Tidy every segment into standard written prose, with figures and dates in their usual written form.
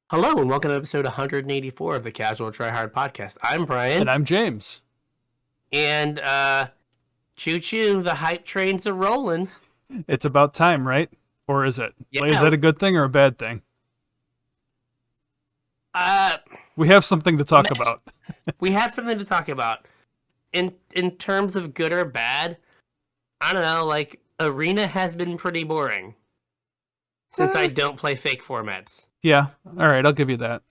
Hello and welcome to episode 184 of the Casual Try Hard podcast. I'm And Brian, I'm James. and choo choo, the hype trains are rolling. It's about time, right? Or is it? Like, is Yeah, that a good thing or a bad thing? uh, We have something to talk about. we have something to talk about. In terms of good or bad, I don't know. Like Arena has been pretty boring since I don't play fake formats. Yeah. All right, I'll give you that.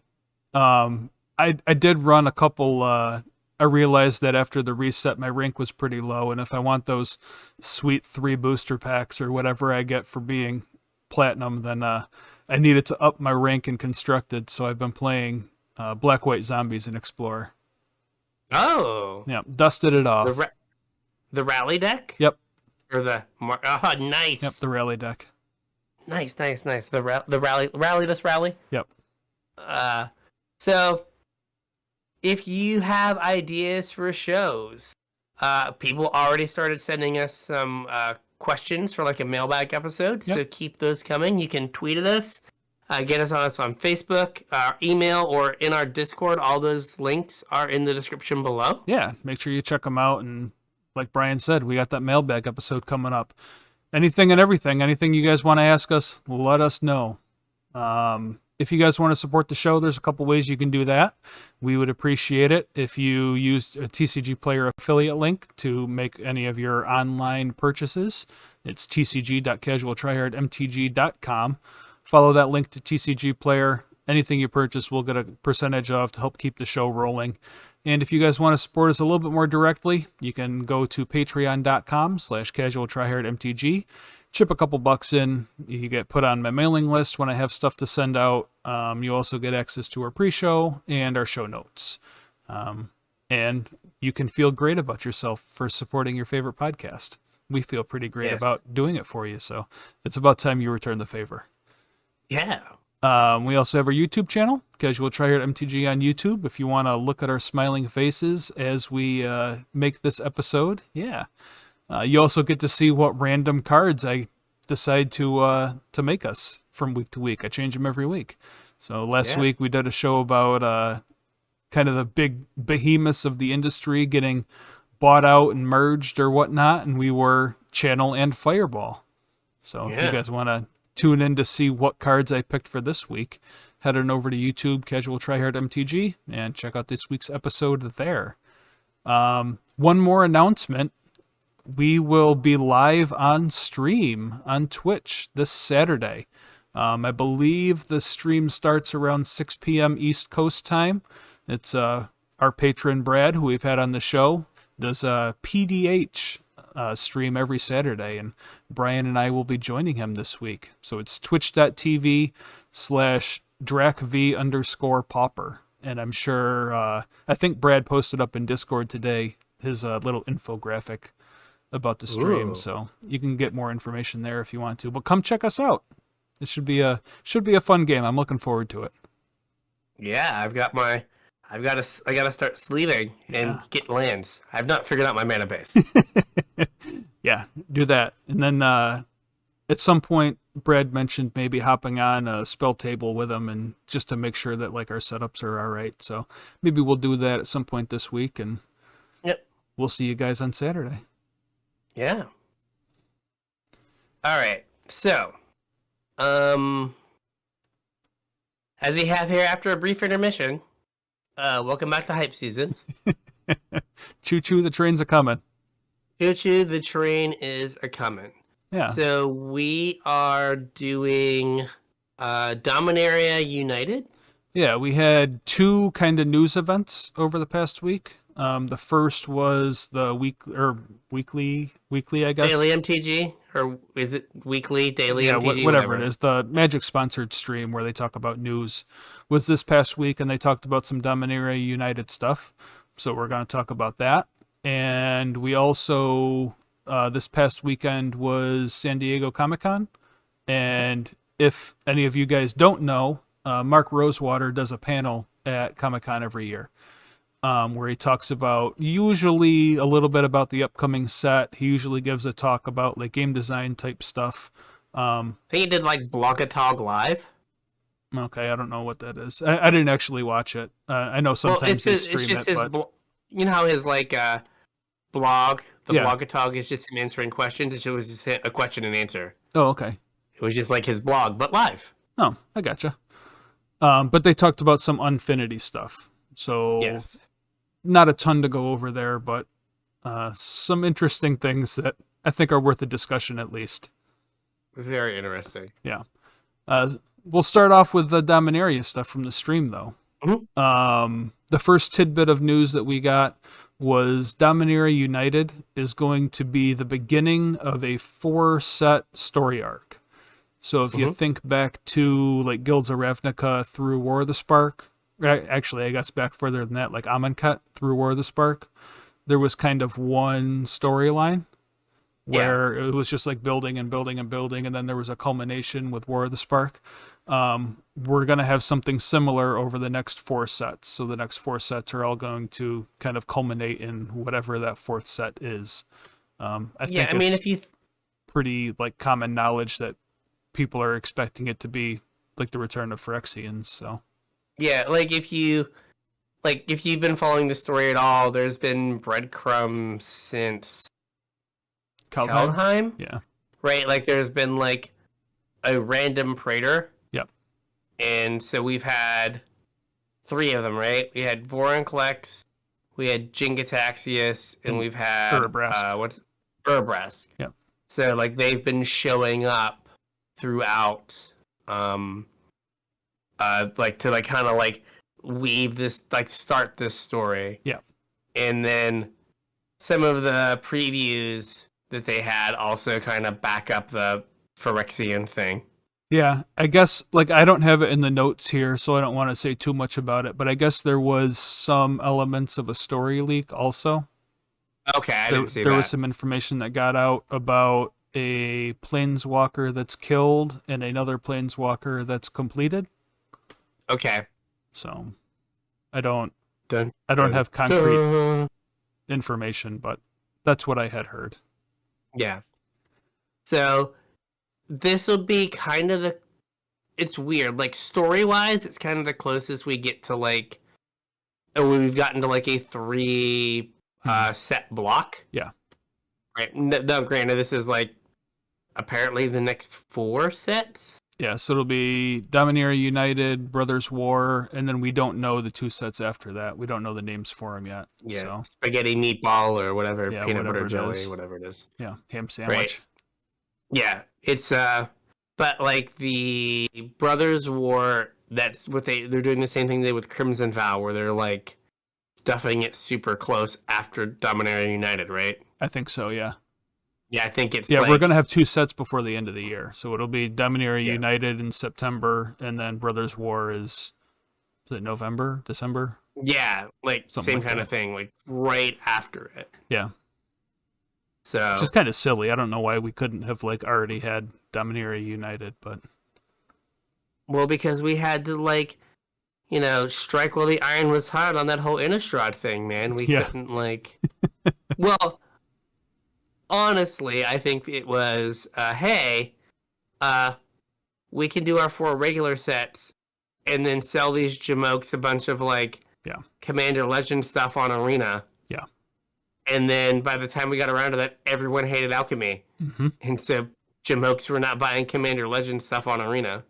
I did run a couple. I realized that after the reset, my rank was pretty low, and if I want those sweet 3 booster packs or whatever I get for being platinum, then I needed to up my rank in constructed. So I've been playing Black White Zombies and Explorer. Oh, Yeah, dusted it the off. the rally deck Yep. or oh nice, Yep. The rally deck. nice. The rally this rally. Yep. So if you have ideas for shows, people already started sending us some questions for like a mailbag episode. Yep. So keep those coming. You can tweet at us, get us on Facebook, email, or in our Discord. All those links are in the description below. Yeah, make sure you check them out. And like Brian said, we got that mailbag episode coming up. Anything and everything, anything you guys want to ask us, let us know. If you guys want to support the show, there's a couple ways you can do that. We would appreciate it if you used a TCG Player affiliate link to make any of your online purchases. It's tcg.casualtryhardmtg.com. Follow that link to TCG Player. Anything you purchase, we'll get a percentage of to help keep the show rolling. And if you guys want to support us a little bit more directly, you can go to patreon.com/casualtryhardmtg. Chip a couple bucks in. You get put on my mailing list when I have stuff to send out. You also get access to our pre-show and our show notes. And you can feel great about yourself for supporting your favorite podcast. We feel pretty great about doing it for you. So it's about time you return the favor. Yeah. We also have our YouTube channel, Casual Try Hard MTG on YouTube. If you want to look at our smiling faces as we make this episode, yeah. You also get to see what random cards I decide to make us from week to week. I change them every week. So last week we did a show about kind of the big behemoths of the industry getting bought out and merged or whatnot, and we were Channel and Fireball. So if you guys want to tune in to see what cards I picked for this week, head on over to YouTube, Casual Try Hard MTG, and check out this week's episode there. One more announcement. We will be live on stream on Twitch this Saturday. I believe the stream starts around 6 p.m. East Coast time. It's our patron Brad, who we've had on the show, does a PDH stream every Saturday, and Brian and I will be joining him this week. So it's twitch.tv/DracV_Pauper. And I'm sure, I think Brad posted up in Discord today his little infographic about the stream. Ooh. So you can get more information there if you want to. But come check us out. It should be a fun game. I'm looking forward to it. Yeah, I gotta start sleeving and get lands. I've not figured out my mana base. Yeah, do that. And then at some point Brad mentioned maybe hopping on a spell table with him, and just to make sure that like our setups are all right. So maybe we'll do that at some point this week, and we'll see you guys on Saturday. Yeah. All right. So, as we have here after a brief intermission, welcome back to hype season. Choo choo, the trains are coming. Choo choo, the train is a coming. Yeah. So we are doing Dominaria United. Yeah, we had 2 kind of news events over the past week. The first was the weekly, I guess. Daily MTG, or is it weekly, daily MTG? Whatever it is. The Magic sponsored stream where they talk about news was this past week, and they talked about some Dominaria United stuff. So we're going to talk about that. And we also, this past weekend was San Diego Comic-Con. And if any of you guys don't know, Mark Rosewater does a panel at Comic-Con every year. Where he talks about usually a little bit about the upcoming set. He usually gives a talk about like game design type stuff. I think he did like Blockatog Live. Okay, I don't know what that is. I didn't actually watch it. I know sometimes they stream it's it, his, but you know how his like blog, the yeah. blogatog is just him answering questions. It was just a question and answer. Oh, okay. It was just like his blog, but live. Oh, I gotcha. But they talked about some Unfinity stuff, so Yes. not a ton to go over there, but some interesting things that I think are worth a discussion at least. Very interesting. Yeah. We'll start off with the Dominaria stuff from the stream, though. Mm-hmm. The first tidbit of news that we got was Dominaria United is going to be the beginning of a 4-set story arc. So if you think back to like Guilds of Ravnica through War of the Spark, actually I guess back further than that, like Amonkhet through War of the Spark, there was kind of one storyline where it was just like building and building and building, and then there was a culmination with War of the Spark. We're going to have something similar over the next 4 sets. So the next 4 sets are all going to kind of culminate in whatever that 4th set is. I think mean, it's if you pretty like common knowledge that people are expecting it to be like the return of Phyrexians. So like if you've been following the story at all, there's been breadcrumbs since Kaldheim. Yeah. Right? Like there's been like a random praetor. Yep. And so we've had 3 of them, right? We had Vorinclex, we had Jingataxius, and we've had Urabrask. Yep. So like they've been showing up throughout like to like kind of like weave this, like start this story. Yeah. And then some of the previews that they had also kind of back up the Phyrexian thing. Yeah, I guess, like, I don't have it in the notes here, so I don't want to say too much about it, but I guess there was some elements of a story leak also. Okay, I didn't see that. There was some information that got out about a planeswalker that's killed and another planeswalker that's completed. Okay. So, I don't have concrete information, but that's what I had heard. Yeah. So this will be kind of it's weird. Like story-wise, it's kind of the closest we get to like we've gotten to like a 3 set block. Yeah. Right. No, granted, this is like apparently the next 4 sets. Yeah, so it'll be Dominaria United, Brothers War, and then we don't know the 2 sets after that. We don't know the names for them yet. Yeah, so. Spaghetti meatball or whatever, yeah, peanut whatever butter jelly, is. whatever it is. Yeah, ham sandwich. Right. Yeah, it's but like the Brothers War, that's what they're doing the same thing they did with Crimson Vow, where they're like stuffing it super close after Dominaria United, right? I think so, yeah. Yeah, I think it's we're going to have 2 sets before the end of the year. So it'll be Dominaria Yeah. United in September, and then Brothers War is it November, December? Yeah, like Something same like kind that. of thing, like right after it. Yeah. So Just kind of silly. I don't know why we couldn't have like already had Dominaria United, but well, because we had to like, you know, strike while the iron was hot on that whole Innistrad thing, man. We Yeah. couldn't like well, honestly, I think it was, hey, we can do our 4 regular sets and then sell these Jamokes a bunch of, like, Commander Legend stuff on Arena. Yeah. And then by the time we got around to that, everyone hated Alchemy. Mm-hmm. And so Jamokes were not buying Commander Legend stuff on Arena.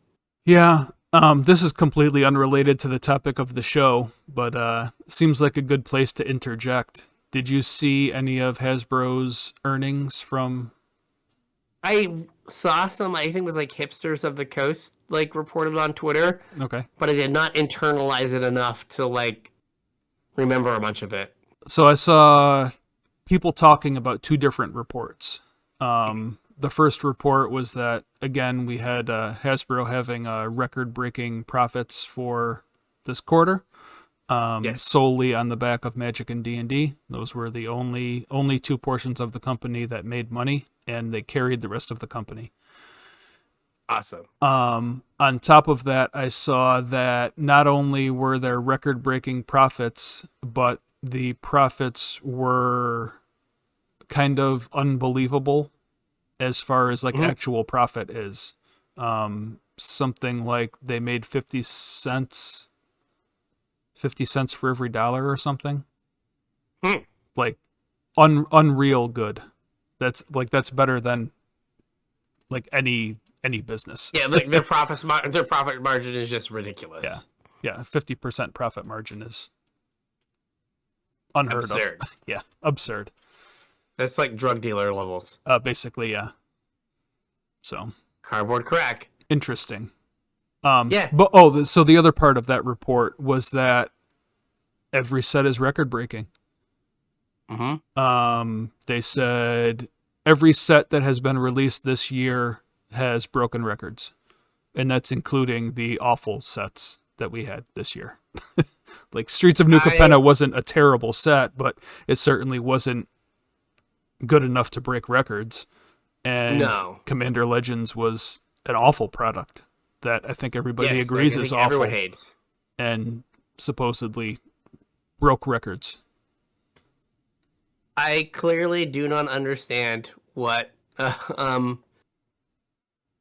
Yeah. This is completely unrelated to the topic of the show, but seems like a good place to interject. Did you see any of Hasbro's earnings from? I saw some, I think it was like Hipsters of the Coast, like reported on Twitter. Okay. But I did not internalize it enough to like remember a bunch of it. So I saw people talking about 2 different reports. The first report was that, again, we had Hasbro having record-breaking profits for this quarter. Solely on the back of Magic and D&D. Those were the only 2 portions of the company that made money, and they carried the rest of the company. Awesome. On top of that, I saw that not only were there record-breaking profits, but the profits were kind of unbelievable as far as like actual profit is. something like they made 50 cents for every dollar or something. Like unreal good. That's better than like any business. Yeah, like their profit margin is just ridiculous. Yeah, 50% profit margin is unheard Absurd. of. Yeah, absurd. That's like drug dealer levels. Basically, yeah. So Cardboard crack. interesting. Yeah. But so the other part of that report was that every set is record breaking. They said every set that has been released this year has broken records, and that's including the awful sets that we had this year. Like Streets of New Capenna wasn't a terrible set, but it certainly wasn't good enough to break records. And Commander Legends was an awful product that I think everybody agrees is awful. Everyone hates. And supposedly broke records. I clearly do not understand what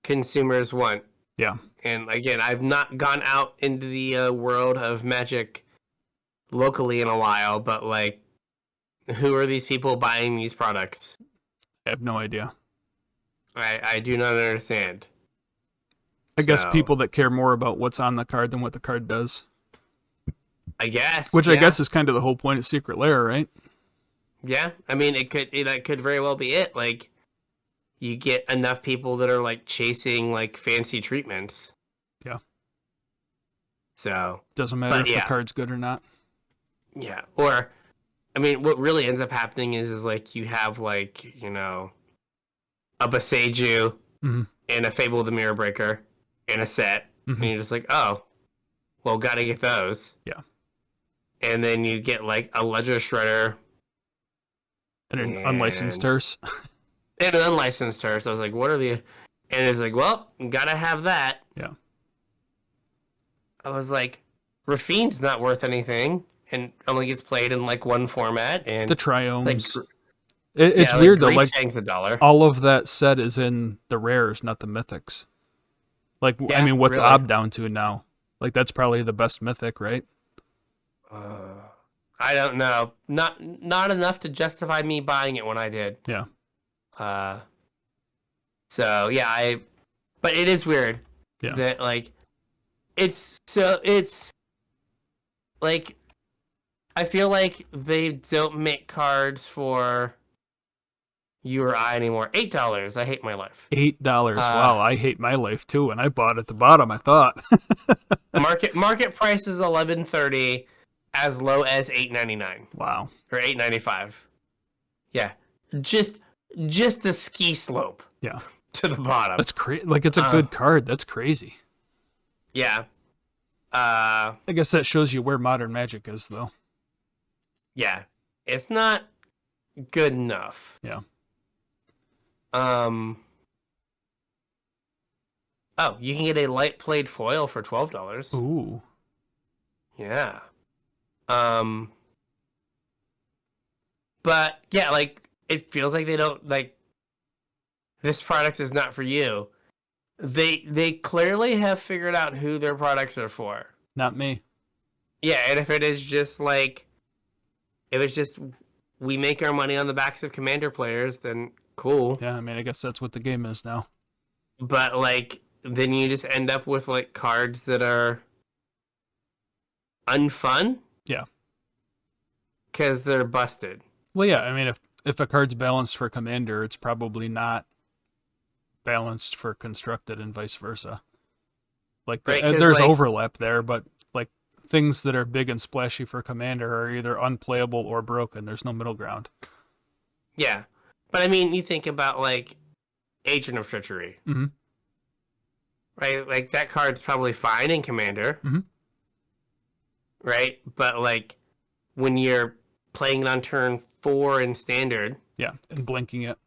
consumers want. Yeah. And again, I've not gone out into the world of Magic locally in a while, but like, who are these people buying these products? I have no idea. I do not understand. I guess people that care more about what's on the card than what the card does. I guess. Which I guess is kind of the whole point of Secret Lair, right? Yeah. I mean, it could very well be it. Like, you get enough people that are like chasing like fancy treatments. Yeah. So doesn't matter if the card's good or not. Yeah. Or, I mean, what really ends up happening is like you have like, you know, a Boseiju and a Fable the Mirror Breaker in a set, and you're just like, oh, well, gotta get those. Yeah. And then you get like a Ledger Shredder and an unlicensed Terse. And an unlicensed Terse. So I was like, what are the... And it's like, well, gotta have that. Yeah. I was like, Rafine's not worth anything and only gets played in like one format. And the Triomes. Like, it's weird though. Like $1. All of that set is in the rares, not the mythics. Like, I mean, what's really? Ob down to now? Like, that's probably the best mythic, right? I don't know. Not enough to justify me buying it when I did. Yeah. So yeah, but it is weird that like it's like I feel like they don't make cards for you or I anymore. $8. I hate my life. $8. Wow, I hate my life too, and I bought at the bottom, I thought. market price is $11.30, as low as $8.99. Wow. Or $8.95. Yeah. Just a ski slope. Yeah. To the bottom. That's crazy. Like, it's a good card. That's crazy. Yeah. I guess that shows you where Modern Magic is, though. Yeah. It's not good enough. Yeah. Oh, you can get a light played foil for $12. Ooh. Yeah. But yeah, like it feels like they don't like this product is not for you. They clearly have figured out who their products are for. Not me. Yeah, and if it is just like if it's just we make our money on the backs of Commander players, then cool. Yeah, I mean, I guess that's what the game is now. But like then you just end up with like cards that are unfun. Yeah. Because they're busted. Well, yeah, I mean, if a card's balanced for Commander, it's probably not balanced for Constructed and vice versa. Like, there's overlap there, but like things that are big and splashy for Commander are either unplayable or broken. There's no middle ground. Yeah. But I mean, you think about like Agent of Treachery. Mm-hmm. Right? Like that card's probably fine in Commander. Mm-hmm. Right? But like when you're playing it on turn 4 in Standard. Yeah, and blinking it.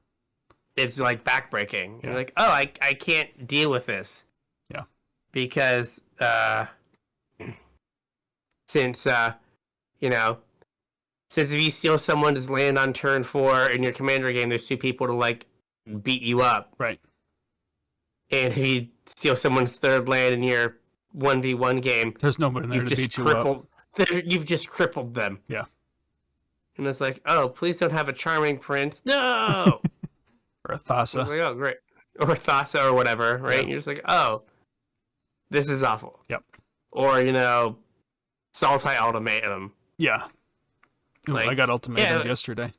It's like backbreaking. Yeah. You're like, oh, I can't deal with this. Yeah. Because since if you steal someone's land on turn 4 in your Commander game, there's 2 people to like beat you up. Right. and if you steal someone's third land in your 1v1 game, There's nobody there you've to just beat you up. you've just crippled them. Yeah. And it's like, oh, please don't have a charming prince. No. Or a It's Thassa. like, oh, great. Or Thassa or whatever, right? Yeah. And you're just like, oh, this is awful. Yep. Or, Sultai Ultimatum. Yeah. Ooh, Like, I got ultimatum yesterday.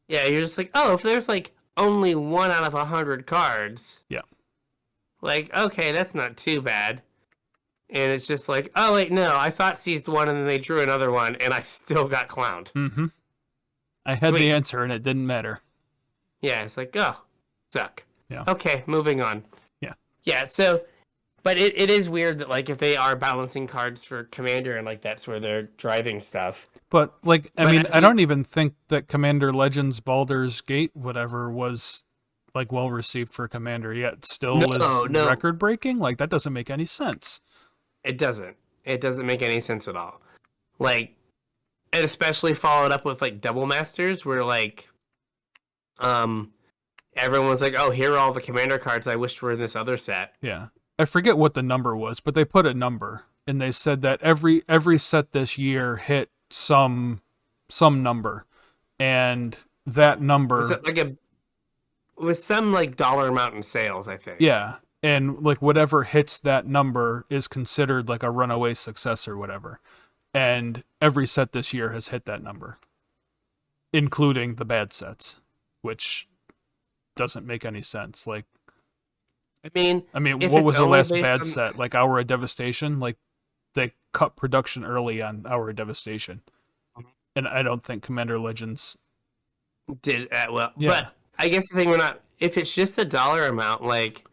Yeah, you're just like, oh, if there's like only 1 out of 100 cards. Yeah. Like, okay, that's not too bad. And it's just like, oh, wait, no, I thought seized one and then they drew another one and I still got clowned. Mm-hmm. I had Sweet. the answer and it didn't matter. Yeah, it's like, oh, suck. Yeah. Okay, moving on. Yeah. Yeah, so, but it is weird that, like, if they are balancing cards for Commander and, like, that's where they're driving stuff. But, like, I But mean, as I we- don't even think that Commander Legends Baldur's Gate, whatever, was, like, well received for Commander, yet still is No. record breaking. Like, that doesn't make any sense. It doesn't. It doesn't make any sense at all. Like, and especially followed up with, like, Double Masters, where, like, everyone's like, oh, here are all the Commander cards I wished were in this other set. Yeah. I forget what the number was, but they put a number and they said that every set this year hit some number. And that number Was it like with some like dollar amount in sales, I think. yeah, and like whatever hits that number is considered like a runaway success or whatever. And every set this year has hit that number, including the bad sets, which doesn't make any sense. Like I mean, if what it's was the only last based bad on- set? Like Hour of Devastation? Like they cut production early on Hour of Devastation. And I don't think Commander Legends did well. Yeah. But I guess the thing we're not, if it's just a dollar amount, like,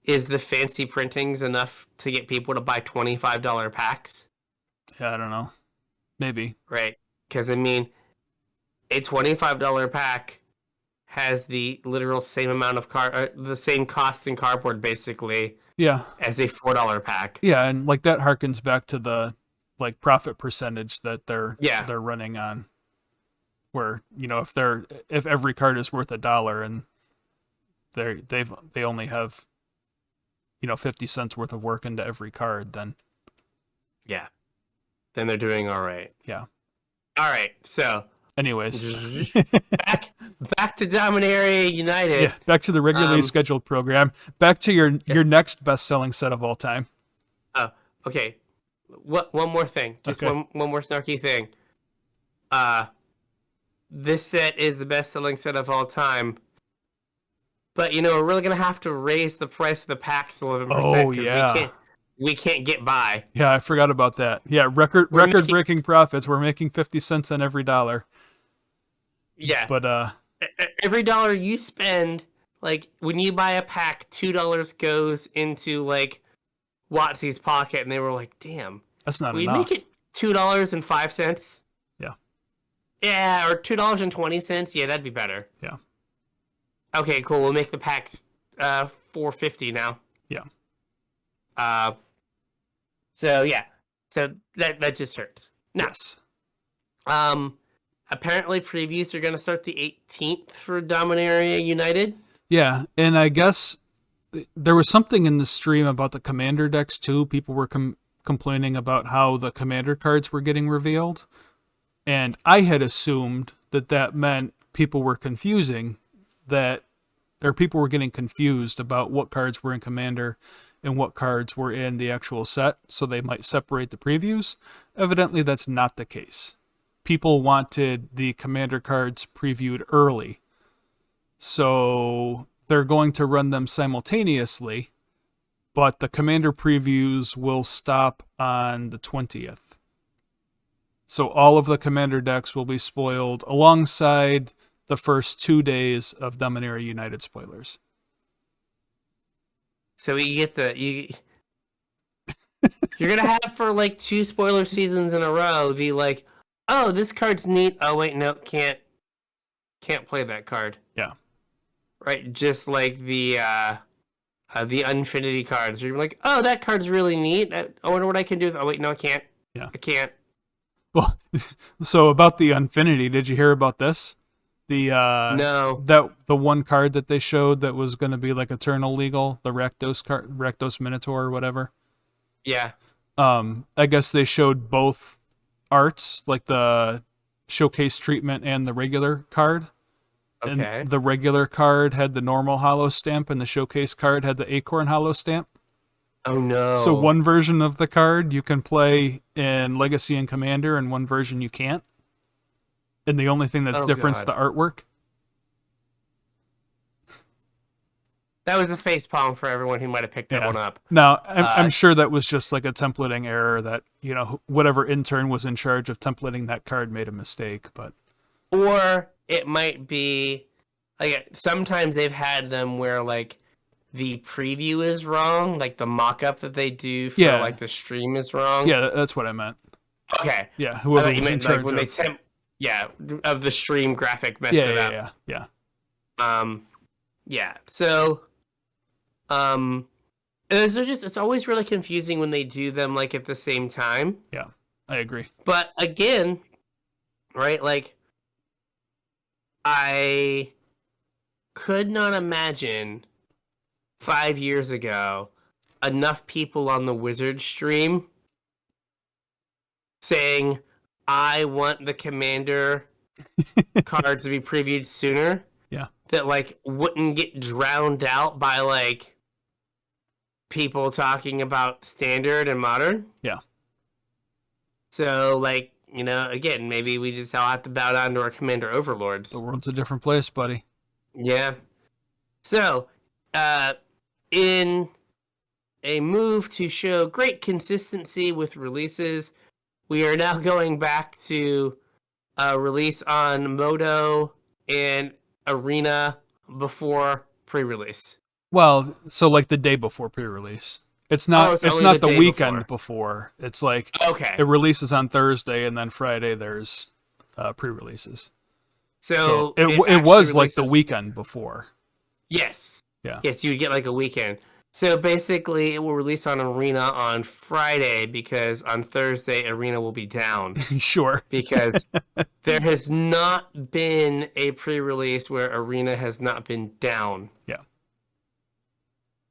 is the fancy printings enough to get people to buy $25 packs? yeah, I don't know. Maybe. Right? Because I mean, a $25 pack has the literal same amount of the same cost in cardboard basically Yeah. as a $4 pack. Yeah, and like that harkens back to the like profit percentage that they're running on. Where, if every card is worth $1 and they only have 50 cents worth of work into every card, then Yeah. Then they're doing all right. yeah. All right. So Anyways, back to Dominaria United. yeah, back to the regularly scheduled program. Back to your next best-selling set of all time. Okay. One more thing. Just Okay. one more snarky thing. This set is the best-selling set of all time. But we're really gonna have to raise the price of the packs 11%. Oh, 'cause yeah. we can't get by. Yeah, I forgot about that. Yeah, record-breaking profits. We're making 50 cents on every dollar. Yeah. But every dollar you spend, like when you buy a pack, $2 goes into like Wotc's pocket, and they were like, "Damn, that's not we enough. make it $2.05." Yeah. Yeah, or $2.20. Yeah, that'd be better. Yeah. Okay, cool. We'll make the packs $4.50 now. Yeah. So yeah, so that just hurts. Now, Yes. apparently previews are going to start the 18th for Dominaria United. Yeah, and I guess there was something in the stream about the commander decks too. People were complaining about how the commander cards were getting revealed, and I had assumed that meant people were people were getting confused about what cards were in commander and what cards were in the actual set, so they might separate the previews. Evidently, that's not the case. People wanted the commander cards previewed early, so they're going to run them simultaneously, but the commander previews will stop on the 20th. So all of the commander decks will be spoiled alongside the first 2 days of Dominaria United spoilers. So you're gonna have for like 2 spoiler seasons in a row be like, oh, this card's neat. Oh wait, no, can't play that card. Yeah. Right, just like the Unfinity cards. You're like, oh, that card's really neat. I wonder what I can do with. Oh wait, no, I can't. Yeah. I can't. Well, so about the Unfinity, did you hear about this? No. The one card that they showed that was going to be like Eternal Legal, the Rakdos card, Rakdos Minotaur or whatever. Yeah. I guess they showed both arts, like the showcase treatment and the regular card. Okay. And the regular card had the normal hollow stamp, and the showcase card had the acorn hollow stamp. Oh no. So one version of the card you can play in Legacy and Commander, and one version you can't. And the only thing that's different is the artwork. That was a facepalm for everyone who might have picked that one up. No, I'm sure that was just like a templating error that, whatever intern was in charge of templating that card made a mistake, but... Or it might be, like, sometimes they've had them where, like, the preview is wrong, like the mock-up that they do for, like, the stream is wrong. Yeah, that's what I meant. Okay. Yeah, whoever was in charge of the stream graphic messed it up. Yeah. So, it's always really confusing when they do them, like, at the same time. Yeah, I agree. But, again, right, like, I could not imagine 5 years ago enough people on the Wizard stream saying, I want the Commander cards to be previewed sooner. Yeah. That, like, wouldn't get drowned out by, like, people talking about Standard and Modern. Yeah. So, like, again, maybe we just all have to bow down to our Commander Overlords. The world's a different place, buddy. Yeah. So, in a move to show great consistency with releases, we are now going back to release on Moto and Arena before pre-release. Well, so like the day before pre-release. It's not the weekend before. It's like it releases on Thursday, and then Friday there's pre-releases. So it was like the weekend before. Yes. Yeah. Yes, you would get like a weekend. So basically, it will release on Arena on Friday because on Thursday, Arena will be down. Sure. Because there has not been a pre-release where Arena has not been down. Yeah.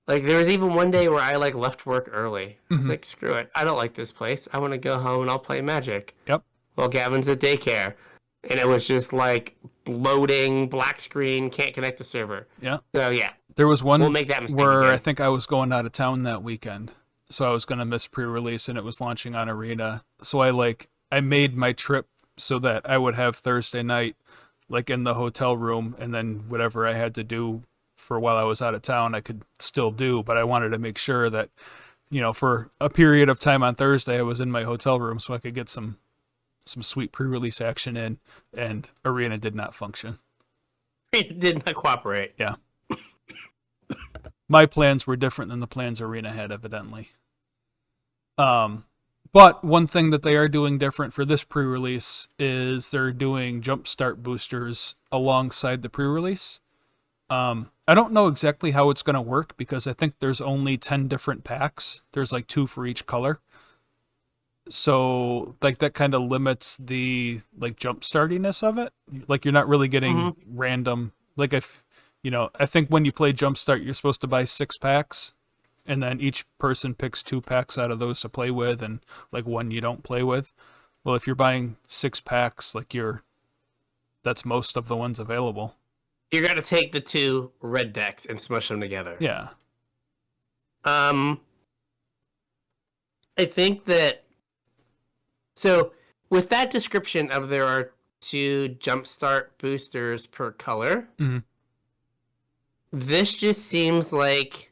Like, there was even one day where I, like, left work early. It's like, screw it. I don't like this place. I want to go home and I'll play Magic. Yep. Well, Gavin's at daycare. And it was just, like, loading, black screen, can't connect the server. Yeah. So, yeah. There was one we'll make that mistake where again. I think I was going out of town that weekend. So I was going to miss pre-release, and it was launching on Arena. So I made my trip so that I would have Thursday night, like, in the hotel room, and then whatever I had to do for while I was out of town, I could still do, but I wanted to make sure that, for a period of time on Thursday, I was in my hotel room so I could get some sweet pre-release action in, and Arena did not function. It did not cooperate. Yeah. My plans were different than the plans Arena had, evidently. But one thing that they are doing different for this pre-release is they're doing jumpstart boosters alongside the pre-release. I don't know exactly how it's going to work because I think there's only 10 different packs. There's like 2 for each color. So like that kind of limits the like jump startiness of it. Like you're not really getting random. Like if, I think when you play Jumpstart, you're supposed to buy 6 packs and then each person picks 2 packs out of those to play with and like 1 you don't play with. Well, if you're buying 6 packs, like that's most of the ones available. You're going to take the 2 red decks and smush them together. Yeah. I think that... So, with that description of there are 2 jumpstart boosters per color, this just seems like...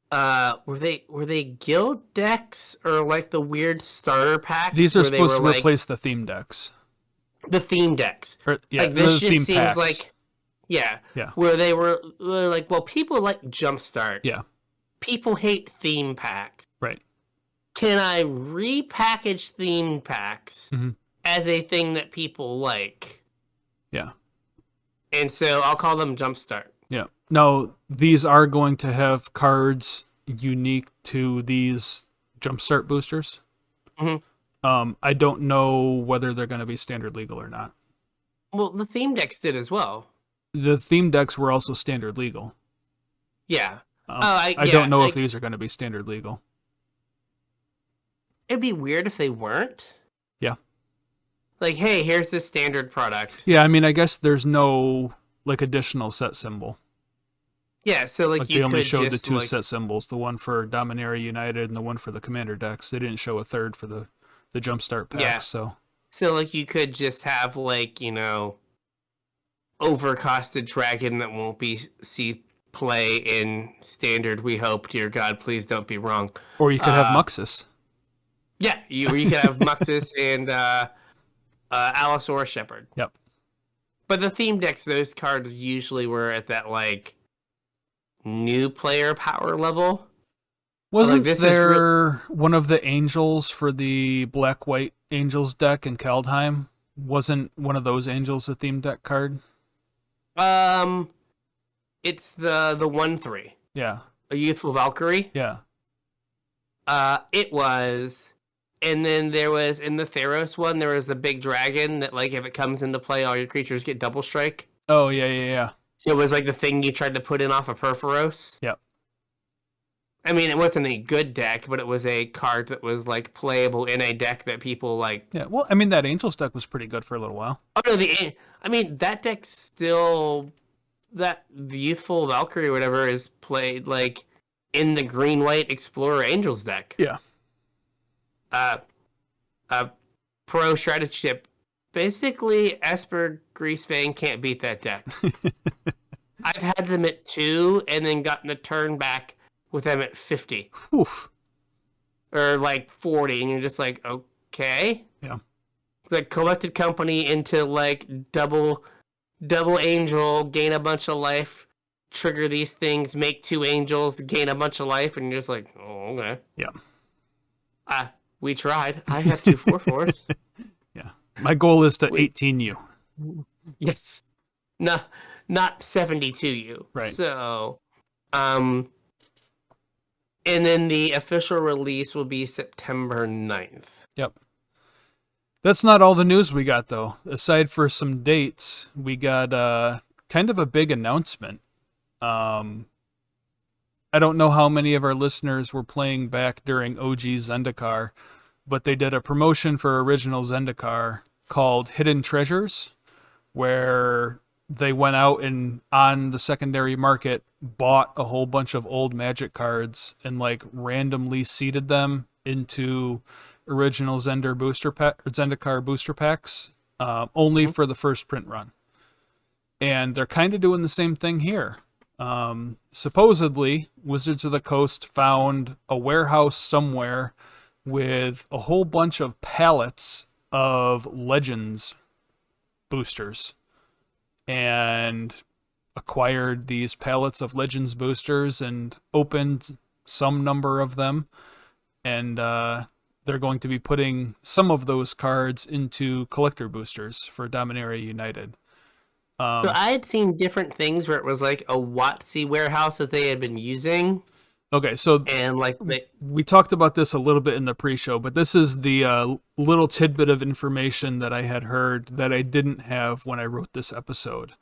were they guild decks or like the weird starter packs? These are supposed to replace the theme decks. The theme decks. Yeah, this just seems packs. like... Yeah. Where they were like, well, people like Jumpstart. Yeah. People hate theme packs. Right. Can I repackage theme packs as a thing that people like? Yeah. And so I'll call them Jumpstart. Yeah. Now, these are going to have cards unique to these Jumpstart boosters. I don't know whether they're going to be standard legal or not. Well, the theme decks did as well. The theme decks were also standard legal. Yeah. I don't know if these are going to be standard legal. It'd be weird if they weren't. Yeah. Like, hey, here's this standard product. Yeah, I mean, I guess there's no like additional set symbol. Yeah, so like They you only could showed the just, two like, set symbols, the one for Dominaria United and the one for the Commander decks. They didn't show a third for the Jumpstart packs. Yeah. So like you could just have like, overcosted dragon that won't be see play in standard. We hope, dear God, please don't be wrong. or you could have Muxus. Yeah, you could have Muxus and Allosaurus Shepherd. Yep. But the theme decks, those cards usually were at that like new player power level. Wasn't there one of the angels for the Black-White Angels deck in Kaldheim? Wasn't one of those angels a theme deck card? It's the 1/3. Yeah. A Youthful Valkyrie. Yeah. It was. And then there was, in the Theros one, there was the big dragon that, like, if it comes into play, all your creatures get double strike. Oh, yeah. So it was like the thing you tried to put in off of Perforos. Yep. I mean, it wasn't a good deck, but it was a card that was, like, playable in a deck that people, like... Yeah, well, I mean, that Angels deck was pretty good for a little while. Oh, no, that deck still... the Youthful Valkyrie or whatever is played, like, in the Green-White Explorer Angels deck. Yeah. Pro Strategyship. Basically, Esper Greasefang can't beat that deck. I've had them at 2 and then gotten a turn back with them at 50. Oof. Or like 40, and you're just like, okay. Yeah. It's like collected company into like double angel, gain a bunch of life, trigger these things, make 2 angels, gain a bunch of life, and you're just like, oh, okay. Yeah. We tried. I have 2 4/4s. Yeah. My goal is to 18 you. Yes. No, not 72 you. Right. So, and then the official release will be September 9th. Yep. That's not all the news we got, though. Aside for some dates, we got kind of a big announcement. I don't know how many of our listeners were playing back during OG Zendikar, but they did a promotion for original Zendikar called Hidden Treasures, where they went out and on the secondary market bought a whole bunch of old Magic cards and like randomly seeded them into original Zendikar booster packs, only for the first print run. And they're kind of doing the same thing here. Supposedly, Wizards of the Coast found a warehouse somewhere with a whole bunch of pallets of Legends boosters and acquired these pallets of Legends boosters and opened some number of them. And they're going to be putting some of those cards into collector boosters for Dominaria United. So I had seen different things where it was like a Wotc warehouse that they had been using. Okay, so and like we talked about this a little bit in the pre-show, but this is the little tidbit of information that I had heard that I didn't have when I wrote this episode.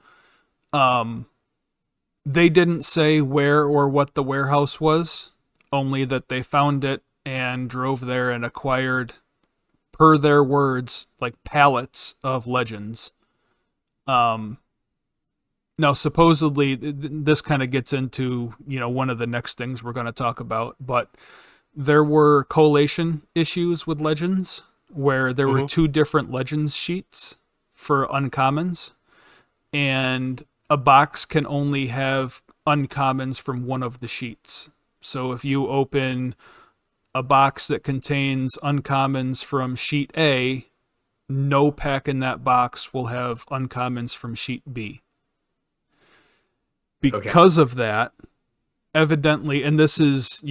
They didn't say where or what the warehouse was, only that they found it and drove there and acquired, per their words, like pallets of Legends. Now, supposedly, this kind of gets into, one of the next things we're going to talk about, but there were collation issues with Legends, where there were 2 different Legends sheets for uncommons, and a box can only have uncommons from one of the sheets. So if you open a box that contains uncommons from sheet A, no pack in that box will have uncommons from sheet B. Because of that, evidently, and this is,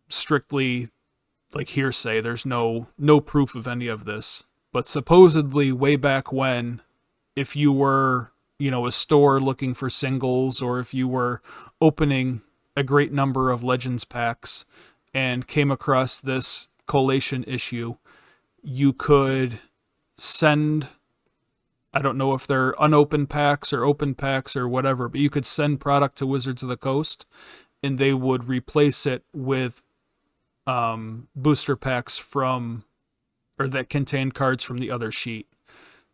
strictly like hearsay, there's no proof of any of this, but supposedly way back when, if you were, a store looking for singles, or if you were opening a great number of Legends packs and came across this collation issue, you could send, I don't know if they're unopened packs or open packs or whatever, but you could send product to Wizards of the Coast and they would replace it with booster packs that contain cards from the other sheet.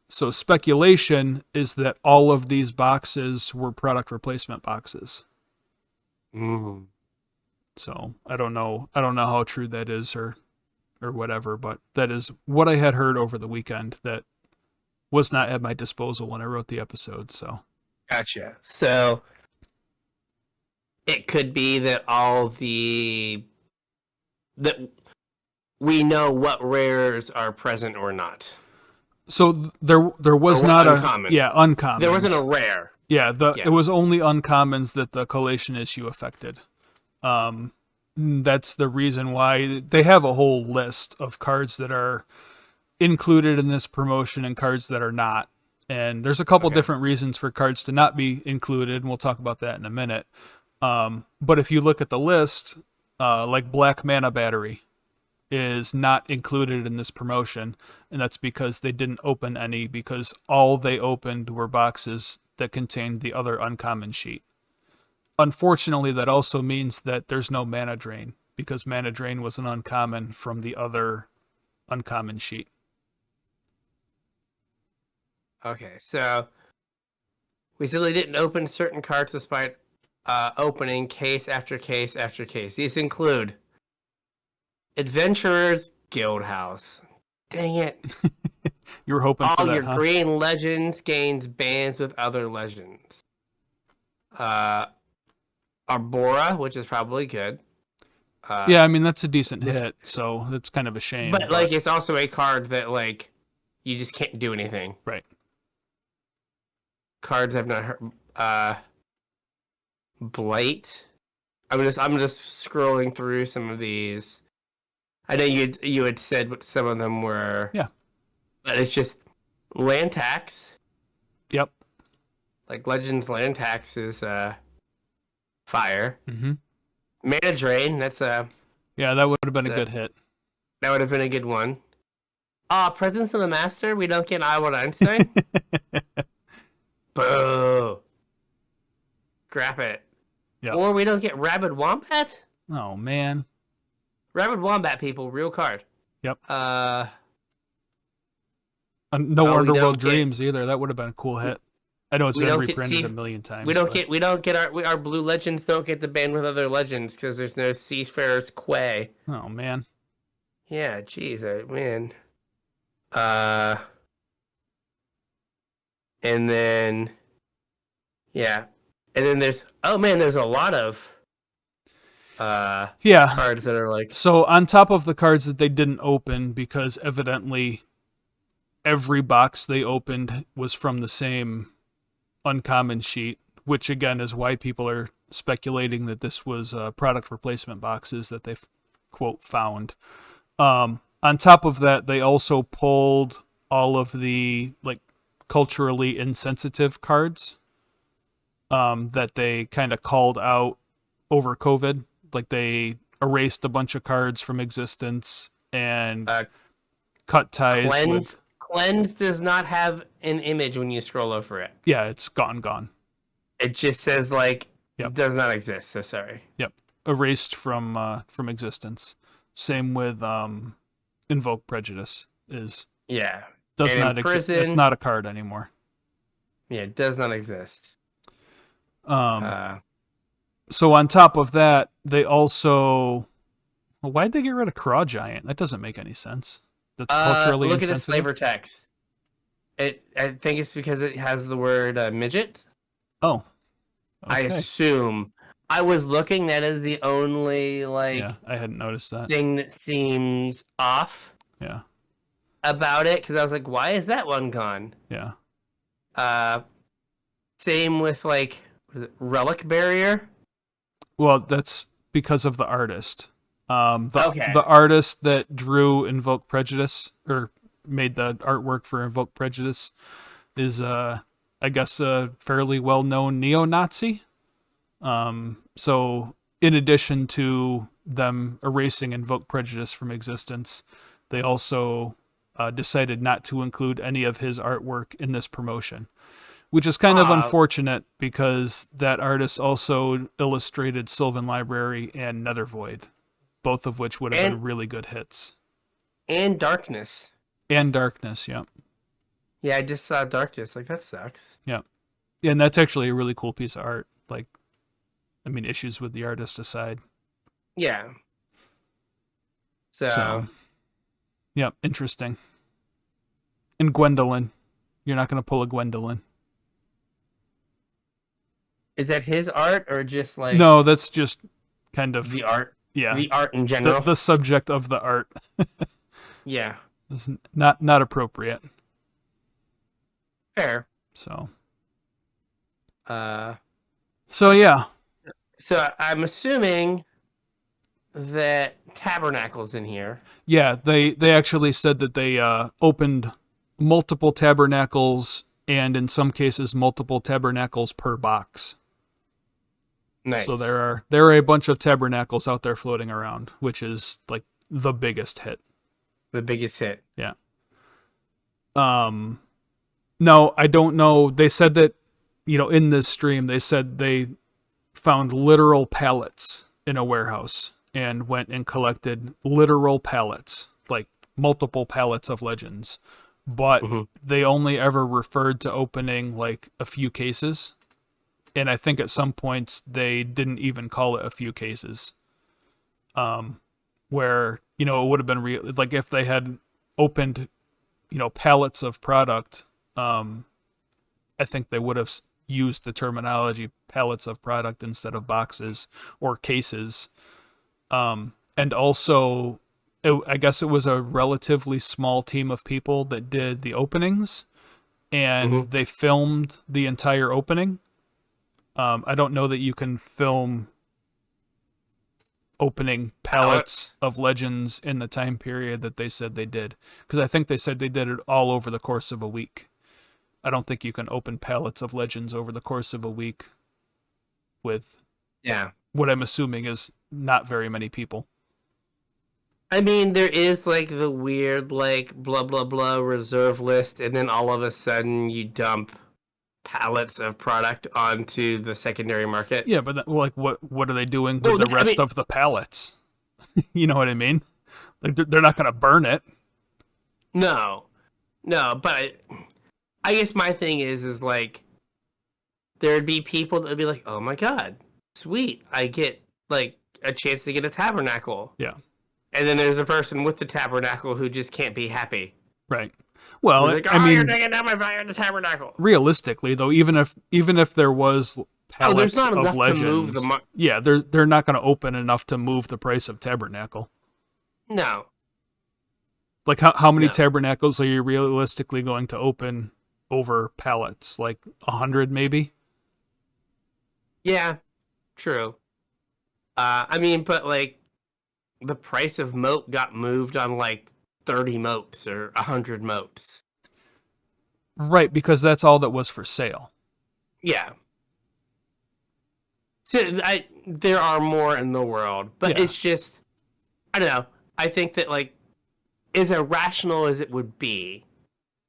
So speculation is that all of these boxes were product replacement boxes. Mm. So I don't know how true that is or whatever, but that is what I had heard over the weekend that was not at my disposal when I wrote the episode. So Gotcha. So it could be that that we know what rares are present or not. So there was Or not uncommon. uncommon. There wasn't a rare. Yeah, it was only uncommons that the collation issue affected. That's the reason why they have a whole list of cards that are included in this promotion and cards that are not. And there's a couple different reasons for cards to not be included, and we'll talk about that in a minute. But if you look at the list, like Black Mana Battery is not included in this promotion, and that's because they didn't open any, because all they opened were boxes that contained the other uncommon sheet. Unfortunately, that also means that there's no Mana Drain, because Mana Drain was an uncommon from the other uncommon sheet. Okay, so we said they didn't open certain cards despite opening case after case after case. These include Adventurer's Guildhouse. Dang it. You were hoping for All that, your huh? green legends gains bands with other legends. Arbora, which is probably good. Yeah, I mean, that's a decent hit, so it's kind of a shame. But, like, it's also a card that, like, you just can't do anything. Right. Cards I've not heard. Blight. I'm just scrolling through some of these. I know you had said what some of them were. Yeah. But it's just land tax. Yep. Like Legends land tax is fire. Mm-hmm. Mana Drain, that's yeah, that would have been a good hit. That would have been a good one. Presence of the Master, we don't get Albert Einstein. Boo. Scrap it. Yep. Or we don't get Rabid Wombat? Oh, man. Rabid Wombat, people, real card. Yep. No Underworld Dreams either. That would have been a cool hit. I know it's been reprinted a million times. We don't get our blue legends don't get the band with other legends because there's no Seafarer's Quay. Oh man. Yeah, jeez, man. And then there's there's a lot of cards that are like, so on top of the cards that they didn't open because evidently every box they opened was from the same uncommon sheet, which again is why people are speculating that this was product replacement boxes that they quote found. On top of that, they also pulled all of the like culturally insensitive cards that they kind of called out over COVID. Like they erased a bunch of cards from existence and cut ties. Cleanse does not have an image when you scroll over it. Yeah, it's gone. It just says like does not exist. So sorry. Yep, erased from existence. Same with Invoke Prejudice does not exist. It's not a card anymore. Yeah, it does not exist. So on top of that, they also why'd they get rid of Craw Giant? That doesn't make any sense. That's culturally look insensitive. at its flavor text. I think it's because it has the word midget. Oh, okay. I assume. I was looking. That is the only I hadn't noticed that thing that seems off. Yeah. About it, because I was like, why is that one gone? Yeah. Same with like, was it Relic Barrier? Well, that's because of the artist. The artist that drew Invoke Prejudice or made the artwork for Invoke Prejudice is I guess a fairly well-known neo-Nazi. So in addition to them erasing Invoke Prejudice from existence, they also decided not to include any of his artwork in this promotion, which is kind of unfortunate because that artist also illustrated Sylvan Library and Nethervoid, both of which would have been really good hits. And Darkness. And Darkness, yeah. Yeah, I just saw Darkness. Like, that sucks. Yeah. And that's actually a really cool piece of art. Like, I mean, issues with the artist aside. Yeah. So yeah, interesting. And Gwendolyn. You're not going to pull a Gwendolyn. Is that his art or just like... No, that's just kind of... the art? Yeah. The art in general? The subject of the art. Yeah. It's not appropriate. Fair. So yeah. So I'm assuming that Tabernacle's in here. Yeah, they actually said that they opened multiple Tabernacles, and in some cases multiple Tabernacles per box. Nice. So there are a bunch of Tabernacles out there floating around, which is like the biggest hit. The biggest hit. Yeah. No, I don't know. They said that, in this stream, they said they found literal pallets in a warehouse and went and collected literal pallets, like multiple pallets of Legends. But they only ever referred to opening like a few cases. And I think at some points they didn't even call it a few cases. Where, it would have been like if they had opened, pallets of product, I think they would have used the terminology pallets of product instead of boxes or cases. And also, I guess it was a relatively small team of people that did the openings, and they filmed the entire opening. I don't know that you can film opening pallets of Legends in the time period that they said they did, because I think they said they did it all over the course of a week. I don't think you can open pallets of Legends over the course of a week with what I'm assuming is not very many people. I mean, there is like the weird like blah blah blah reserve list, and then all of a sudden you dump pallets of product onto the secondary market. Yeah, but like what are they doing with the rest of the pallets? You know what I mean? Like they're not going to burn it. No, but I guess my thing is like there'd be people that would be like, oh my god, sweet, I get like a chance to get a Tabernacle. Yeah. And then there's a person with the Tabernacle who just can't be happy. Right. Well, like, I mean, you're taking down my value in the Tabernacle. Realistically, though, even if there was pallets of Legends, yeah, they're not going to open enough to move the price of Tabernacle. No. Like how many Tabernacles are you realistically going to open over pallets? Like 100, maybe. Yeah, true. I mean, but like the price of moat got moved on like 30 moats or 100 moats. Right, because that's all that was for sale. Yeah. So there are more in the world, but it's just, I don't know. I think that like, as irrational as it would be,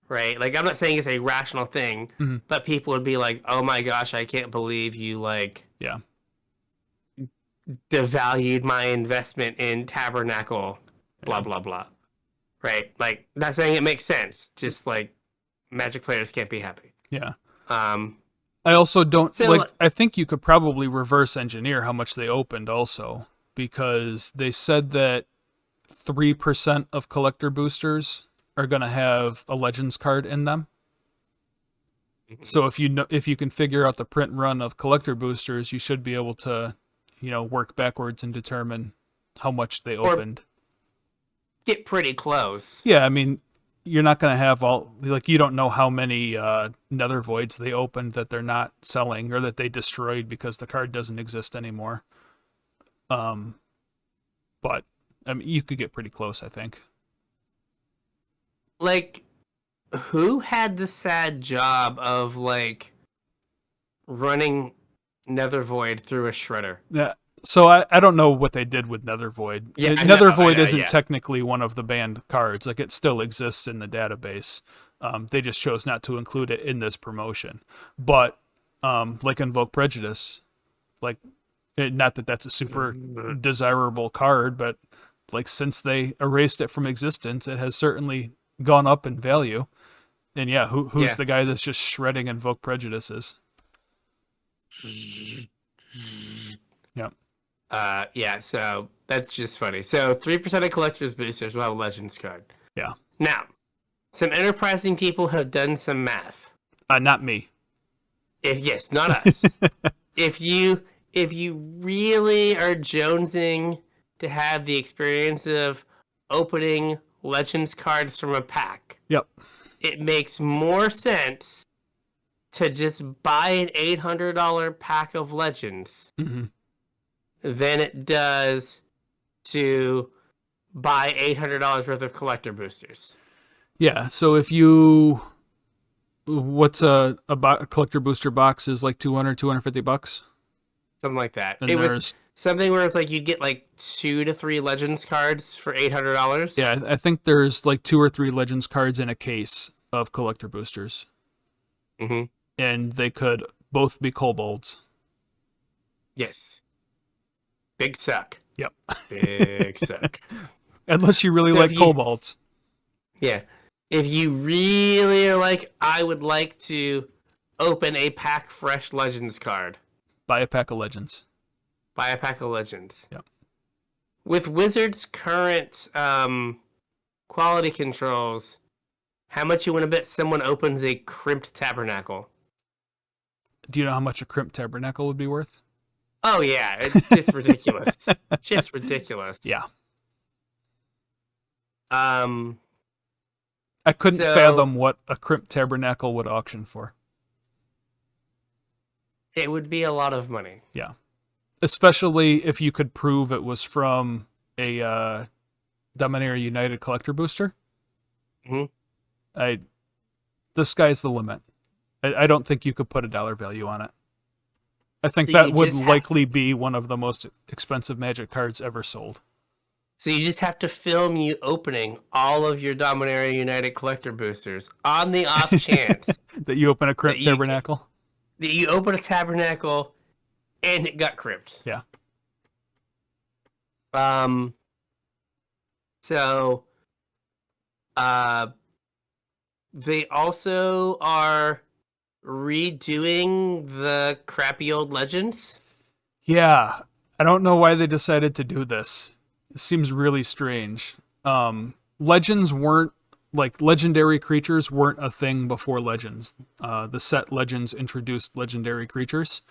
right? Like, I'm not saying it's a rational thing, but people would be like, oh my gosh, I can't believe you like devalued my investment in Tabernacle, blah, blah, blah. Right? Like, not saying it makes sense. Just like Magic players can't be happy. Yeah. I also don't so, I think you could probably reverse engineer how much they opened also, because they said that 3% of collector boosters are going to have a Legends card in them. So if you can figure out the print run of collector boosters, you should be able to, work backwards and determine how much they opened. Get pretty close. Yeah, I mean, you're not going to have you don't know how many Nether Voids they opened that they're not selling or that they destroyed because the card doesn't exist anymore. But I mean, you could get pretty close, I think. Like, who had the sad job of like running Nether Void through a shredder? Yeah, So I don't know what they did with Nether Void. Yeah, I Nether know, Void isn't yeah. technically one of the banned cards. Like, it still exists in the database. They just chose not to include it in this promotion. But like Invoke Prejudice, like, not that that's a super desirable card, but like, since they erased it from existence, it has certainly gone up in value. And yeah, who's the guy that's just shredding Invoke Prejudices? Yeah. Yeah, so that's just funny. So 3% of collectors boosters will have a Legends card. Yeah. Now, some enterprising people have done some math. Not me. Yes, not us. if you really are jonesing to have the experience of opening Legends cards from a pack, Yep. it makes more sense to just buy an $800 pack of Legends than it does to buy $800 worth of collector boosters. Yeah, so if you... What's a collector booster box is like 200, 250 bucks? Something like that. And it was something where it's like you'd get like 2 to 3 Legends cards for $800. Yeah, I think there's like 2 or 3 Legends cards in a case of collector boosters. Mm-hmm. And they could both be kobolds. Yes. Big suck. Yep. Big suck. Unless you really like kobolds. Yeah. If you really are like, I would like to open a pack fresh Legends card. Buy a pack of Legends. Buy a pack of Legends. Yep. With Wizards' current quality controls, how much you want to bet someone opens a Crimped Tabernacle? Do you know how much a Crimped Tabernacle would be worth? Oh, yeah. It's just ridiculous. Just ridiculous. Yeah. I couldn't fathom what a Crimped Tabernacle would auction for. It would be a lot of money. Yeah. Especially if you could prove it was from a Dominaria United collector booster. Mm-hmm. The sky's the limit. I don't think you could put a dollar value on it. I think that would likely be one of the most expensive Magic cards ever sold. So you just have to film you opening all of your Dominaria United collector boosters on the off chance that you open a Crimped Tabernacle. That you open a Tabernacle and it got crimped. Yeah. So they also are redoing the crappy old Legends. Yeah. I don't know why they decided to do this. It seems really strange. Legends weren't, like, legendary creatures weren't a thing before Legends. The set Legends introduced legendary creatures.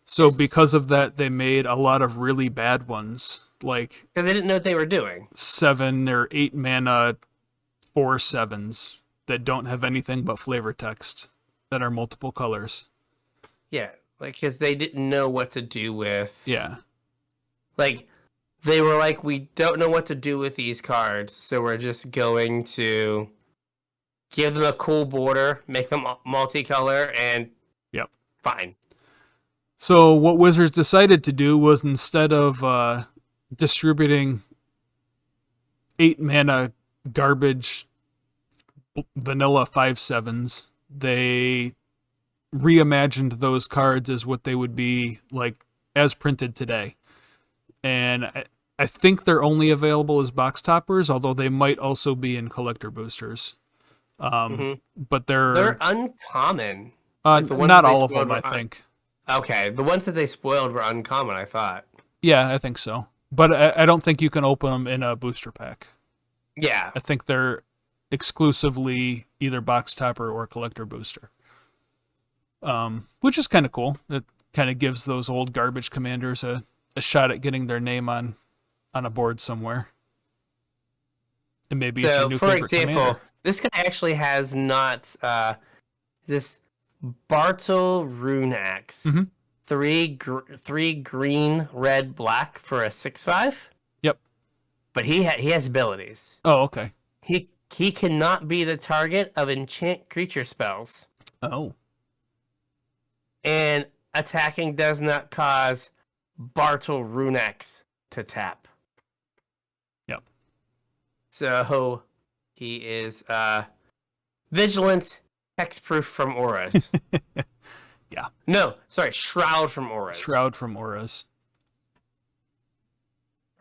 So because of that, they made a lot of really bad ones. Like, because they didn't know what they were doing. 7 or 8 mana 4/7s that don't have anything but flavor text that are multiple colors. Yeah, like, because they didn't know what to do with. Yeah. Like, they were like, we don't know what to do with these cards, so we're just going to give them a cool border, make them multicolor, and fine. So what Wizards decided to do was, instead of distributing 8 mana garbage vanilla 5/7s, they reimagined those cards as what they would be like as printed today. And I think they're only available as box toppers, although they might also be in collector boosters. But they're uncommon. Like not all of them, I think. Okay, the ones that they spoiled were uncommon, I thought. Yeah, I think so. But I don't think you can open them in a booster pack. Yeah. I think they're exclusively either box topper or collector booster. Which is kind of cool. It kind of gives those old garbage commanders a shot at getting their name on a board somewhere. And maybe it's your new favorite commander. For example, this guy actually has not this Bartle Runax. 3 green, red, black for a 6/5. Yep. But he has abilities. Oh, okay. He cannot be the target of enchant creature spells. Oh. And attacking does not cause Bartle Runex to tap. Yep. So he is Vigilant, Hexproof from Auras. Yeah. No, sorry, Shroud from Auras. Shroud from Auras.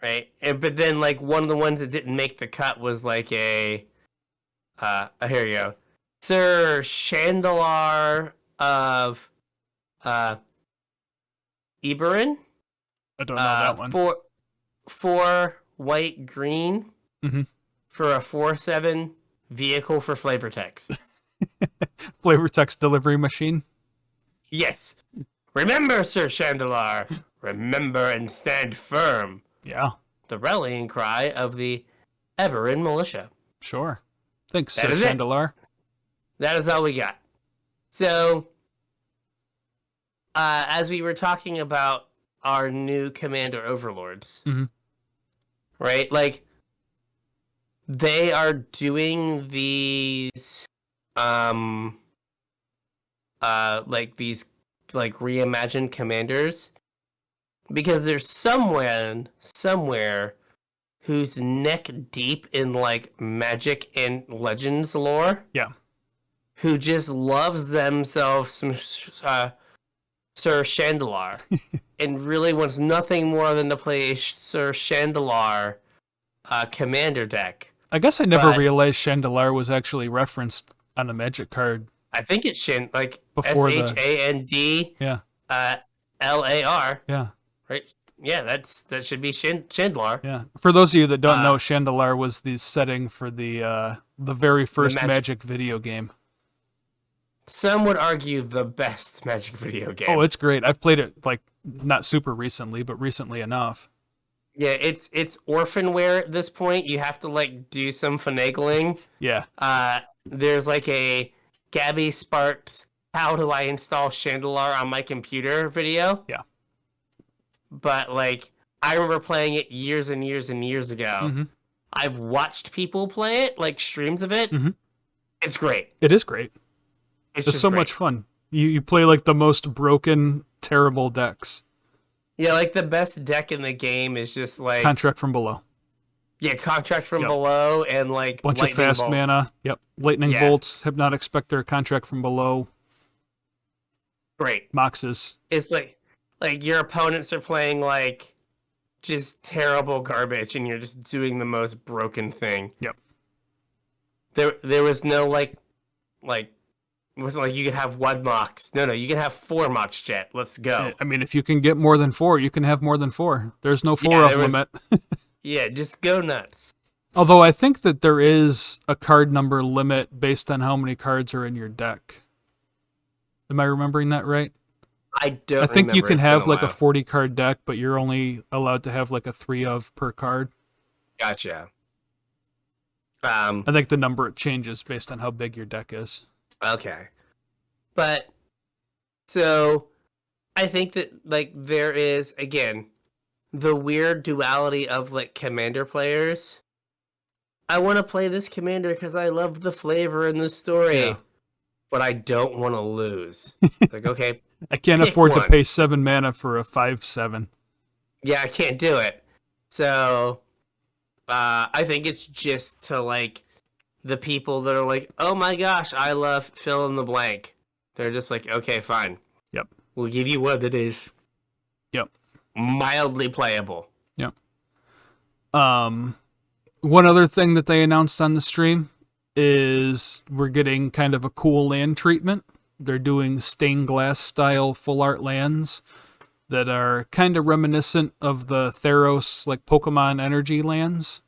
Right? But then, like, one of the ones that didn't make the cut was like here you go. Sir Chandelar of Eberron. I don't know that one. Four white green Mm-hmm. for a 4/7 vehicle for flavor text. Flavor text delivery machine. Yes. Remember, Sir Chandelar. Remember and stand firm. Yeah. The rallying cry of the Eberron militia. Sure. Thanks, That Sir is it. Chandelar. That is all we got. So, as we were talking about our new commander overlords, Mhm. right? Like, they are doing these, like these, like reimagined commanders because there's someone somewhere who's neck deep in like Magic and Legends lore. Yeah. Who just loves themselves some Sir Chandelar and really wants nothing more than to play a Sir Chandelar commander deck. I guess I never realized Chandelar was actually referenced on a Magic card. I think it's like Before SHAND Yeah. LAR. Yeah. Right? Yeah, that should be Chandelar. Yeah. For those of you that don't know, Chandelar was the setting for the very first Magic video game. Some would argue the best Magic video game. Oh, it's great. I've played it like not super recently, but recently enough. Yeah, it's orphanware at this point. You have to like do some finagling. Yeah. There's like a Gabby Sparks how do I install Chandelar on my computer video. Yeah. But like I remember playing it years and years and years ago. Mm-hmm. I've watched people play it, like streams of it. Mm-hmm. It's great. It is great. It's so much fun. You play like the most broken, terrible decks. Yeah, like the best deck in the game is just like Contract from Below. Yeah, Contract from Below and like bunch of fast bolts. mana. Yep. Lightning Bolts, Hypnotic Spectre, Contract from Below. Great. Moxes. It's like your opponents are playing like just terrible garbage and you're just doing the most broken thing. Yep. There was no like it wasn't like you could have one Mox. No, you can have 4 Mox Jet. Let's go. I mean, if you can get more than 4, you can have more than 4. There's no 4 off limit. Yeah, just go nuts. Although I think that there is a card number limit based on how many cards are in your deck. Am I remembering that right? I don't. I think you can have like a while. 40 card deck, but you're only allowed to have like a 3 of per card. Gotcha. I think the number changes based on how big your deck is. Okay. But so I think that like there is again the weird duality of like commander players. I want to play this commander because I love the flavor and the story, but I don't want to lose. Like, okay, I can't afford to pay 7 mana for a 5/7. Yeah, I can't do it. So I think it's just to like the people that are like, oh my gosh, I love fill in the blank. They're just like, okay, fine. Yep. We'll give you one that is mildly playable. Yep. One other thing that they announced on the stream is we're getting kind of a cool land treatment. They're doing stained glass style full art lands that are kind of reminiscent of the Theros like Pokemon energy lands.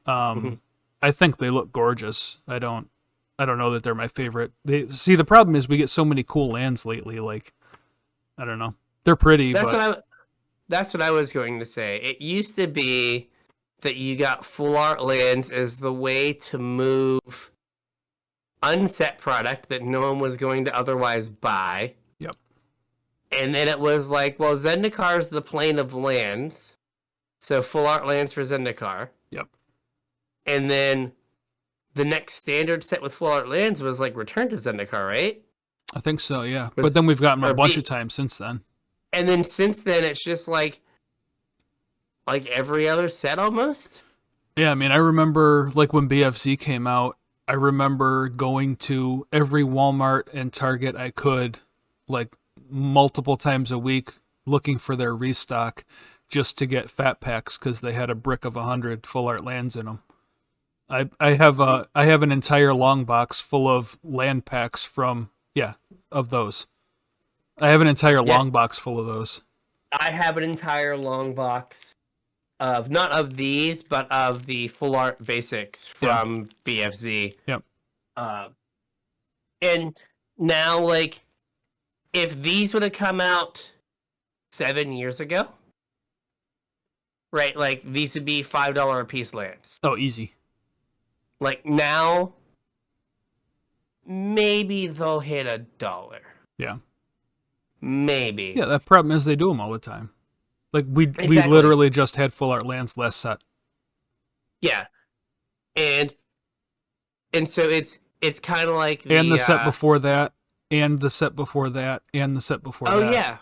I think they look gorgeous. I don't know that they're my favorite. The problem is we get so many cool lands lately. Like, I don't know. They're pretty. That's what I was going to say. It used to be that you got full art lands as the way to move unset product that no one was going to otherwise buy. Yep. And then it was like, well, Zendikar is the plane of lands, so full art lands for Zendikar. Yep. And then the next standard set with full art lands was like Return to Zendikar, right? I think so, yeah. But then we've gotten a bunch of times since then. And then since then, it's just like like every other set almost. Yeah, I mean, I remember like when BFZ came out, I remember going to every Walmart and Target I could, like multiple times a week, looking for their restock just to get fat packs because they had a brick of 100 full art lands in them. I have an entire long box full of land packs from of those. I have an entire long box full of those. I have an entire long box of not of these, but of the full art basics from BFZ. Yep. And now, like, if these would have come out 7 years ago, right? Like, these would be $5 a piece lands. Oh, easy. Like, now, maybe they'll hit $1. Yeah. Maybe. Yeah, the problem is they do them all the time. Like, we literally just had full art lands last set. Yeah. And so it's kind of like and the set before that, and the set before that, and the set before that. Oh, yeah.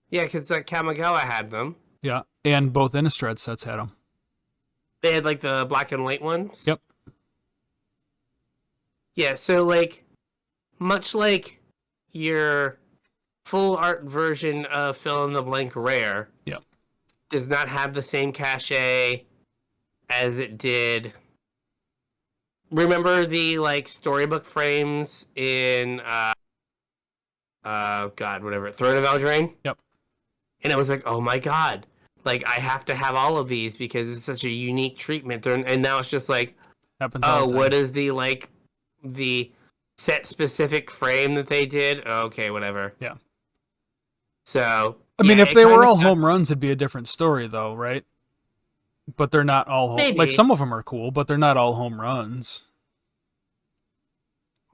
Yeah, because Kamigawa had them. Yeah, and both Innistrad sets had them. They had, like, the black and white ones? Yep. Yeah, so, like, much like your full art version of fill-in-the-blank rare does not have the same cachet as it did. Remember the, like, storybook frames in, Throne of Eldraine? Yep. And it was like, oh my god, like, I have to have all of these because it's such a unique treatment. And now it's just like, happens all the time. What is the, like, the set-specific frame that they did? Okay, whatever. Yeah. So, I mean, if they were all home runs, it'd be a different story, though, right? But they're not all home. Maybe. Like, some of them are cool, but they're not all home runs.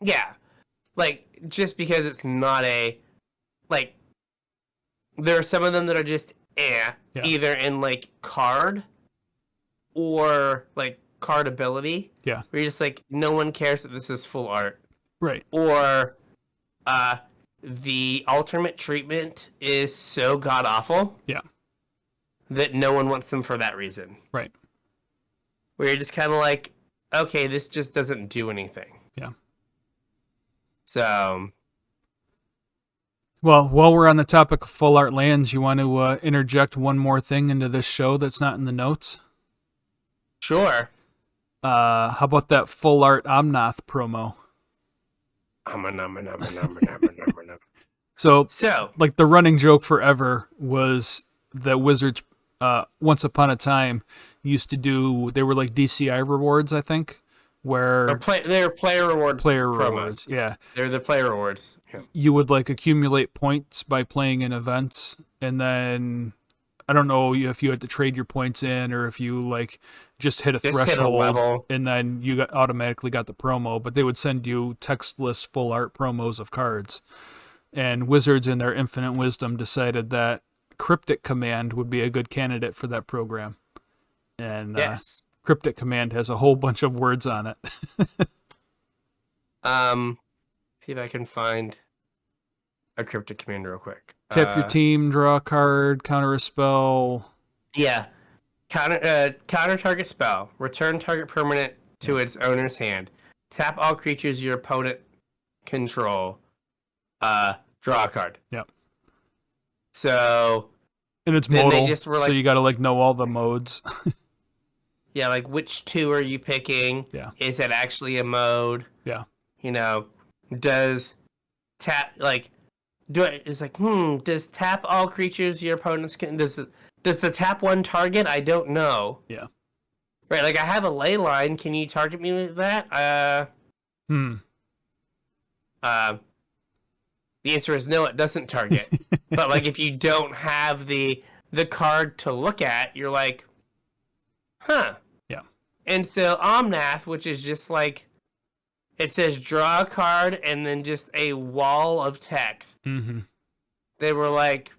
Yeah. Like, just because it's not a, like, there are some of them that are just either in, like, card or, like, card ability. Yeah. Where you're just like, no one cares that this is full art. Right. Or the alternate treatment is so god-awful. Yeah. That no one wants them for that reason. Right. Where you're just kind of like, okay, this just doesn't do anything. Yeah. So... Well, while we're on the topic of full art lands, you want to interject one more thing into this show that's not in the notes? Sure. How about that full art Omnath promo? So, like, the running joke forever was that Wizards, once upon a time, used to do, they were like DCI rewards, I think, where... They're player rewards. Player rewards, yeah. They're the player rewards. Yeah. You would, like, accumulate points by playing in events, and then... I don't know if you had to trade your points in or if you, like, just hit a threshold and then you automatically got the promo, but they would send you textless full art promos of cards. And Wizards, in their infinite wisdom, decided that Cryptic Command would be a good candidate for that program. And Cryptic Command has a whole bunch of words on it. See if I can find a Cryptic Command real quick. Tap your team, draw a card, counter a spell. Yeah. Counter target spell. Return target permanent to its owner's hand. Tap all creatures your opponent control. Draw a card. Yep. So... And it's modal, so you gotta, like, know all the modes. Yeah, like, which two are you picking? Yeah. Is it actually a mode? Yeah. You know, does tap, like... It's like, does tap all creatures your opponents can... Does the tap one target? I don't know. Yeah. Right, like, I have a ley line. Can you target me with that? The answer is no, it doesn't target. But, like, if you don't have the card to look at, you're like, huh. Yeah. And so Omnath, which is just like... It says draw a card and then just a wall of text. Mm-hmm. They were like...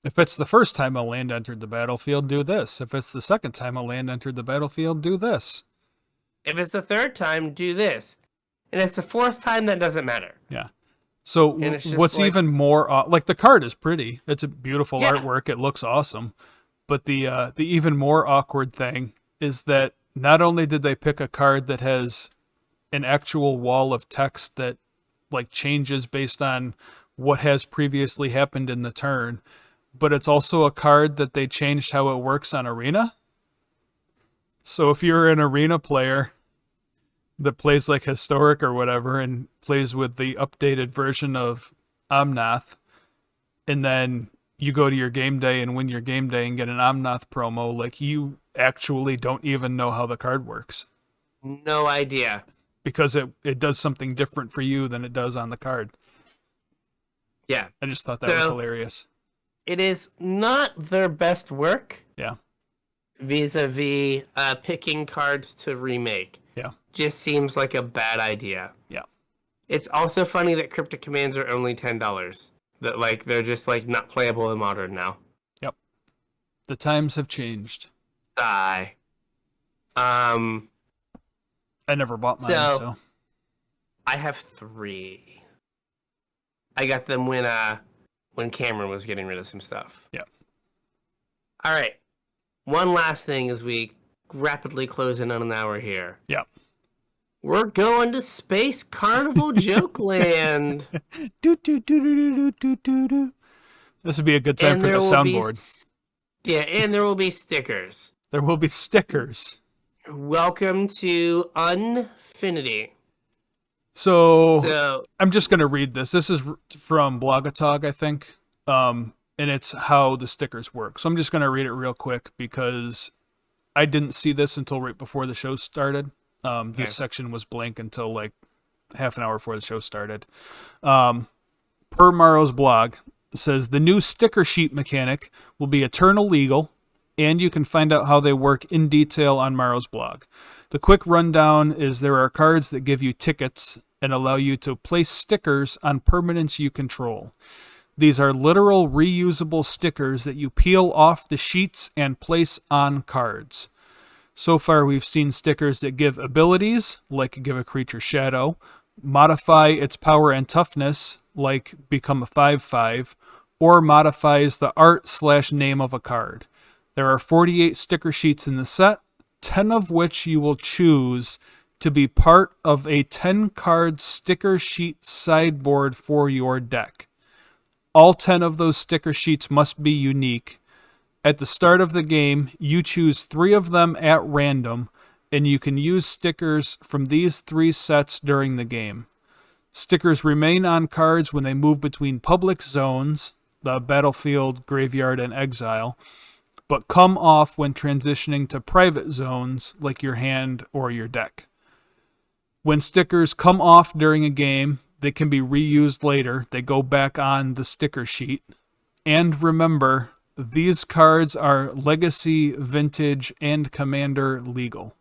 If it's the first time a land entered the battlefield, do this. If it's the second time a land entered the battlefield, do this. If it's the third time, do this. And it's the fourth time, that doesn't matter. Yeah. So what's like, even more... like, the card is pretty. It's a beautiful artwork. It looks awesome. But the even more awkward thing is that not only did they pick a card that has an actual wall of text that like changes based on what has previously happened in the turn, but it's also a card that they changed how it works on Arena. So if you're an Arena player that plays like Historic or whatever and plays with the updated version of Omnath, and then you go to your game day and win your game day and get an Omnath promo, like you actually don't even know how the card works. No idea. Because it does something different for you than it does on the card. Yeah. I just thought that was hilarious. It is not their best work. Yeah. Vis-a-vis picking cards to remake. Yeah. Just seems like a bad idea. Yeah. It's also funny that Cryptic Commands are only $10. That like they're just like not playable in Modern now. Yep. The times have changed. Die. I never bought mine, so I have 3. I got them when Cameron was getting rid of some stuff. Yeah. All right. One last thing as we rapidly close in on an hour here. Yeah. We're going to Space Carnival Joke Land. This would be a good time for the soundboard. And there will be stickers. There will be stickers. Welcome to Unfinity. So I'm just going to read this. This is from Blogatog, I think. And it's how the stickers work. So I'm just going to read it real quick because I didn't see this until right before the show started. This section was blank until like half an hour before the show started. Per Maro's blog, it says the new sticker sheet mechanic will be eternal legal, and you can find out how they work in detail on Maro's blog. The quick rundown is there are cards that give you tickets and allow you to place stickers on permanents you control. These are literal reusable stickers that you peel off the sheets and place on cards. So far, we've seen stickers that give abilities, like give a creature shadow, modify its power and toughness, like become a 5/5, or modifies the art/name of a card. There are 48 sticker sheets in the set, 10 of which you will choose to be part of a 10-card sticker sheet sideboard for your deck. All 10 of those sticker sheets must be unique. At the start of the game, you choose 3 of them at random, and you can use stickers from these 3 sets during the game. Stickers remain on cards when they move between public zones, the battlefield, graveyard, and exile, but come off when transitioning to private zones like your hand or your deck. When stickers come off during a game, they can be reused later. They go back on the sticker sheet. And remember, these cards are Legacy, Vintage, and Commander legal.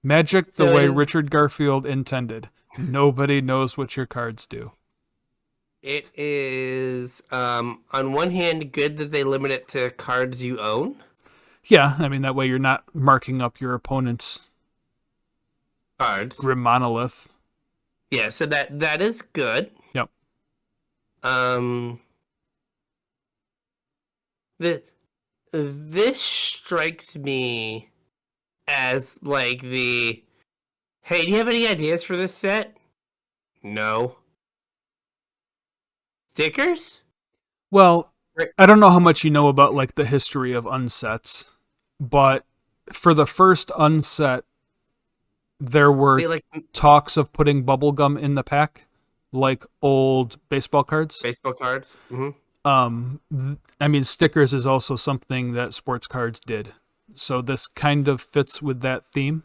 Magic the way Richard Garfield intended. Nobody knows what your cards do. It is, on one hand, good that they limit it to cards you own. Yeah, I mean, that way you're not marking up your opponent's cards. Grim Monolith. Yeah, so that is good. Yep. This strikes me as like the, hey, do you have any ideas for this set? No. Stickers? Well, I don't know how much you know about like the history of unsets, but for the first unset, there were talks of putting bubblegum in the pack, like old baseball cards. Baseball cards. Mm-hmm. I mean, stickers is also something that sports cards did, so this kind of fits with that theme.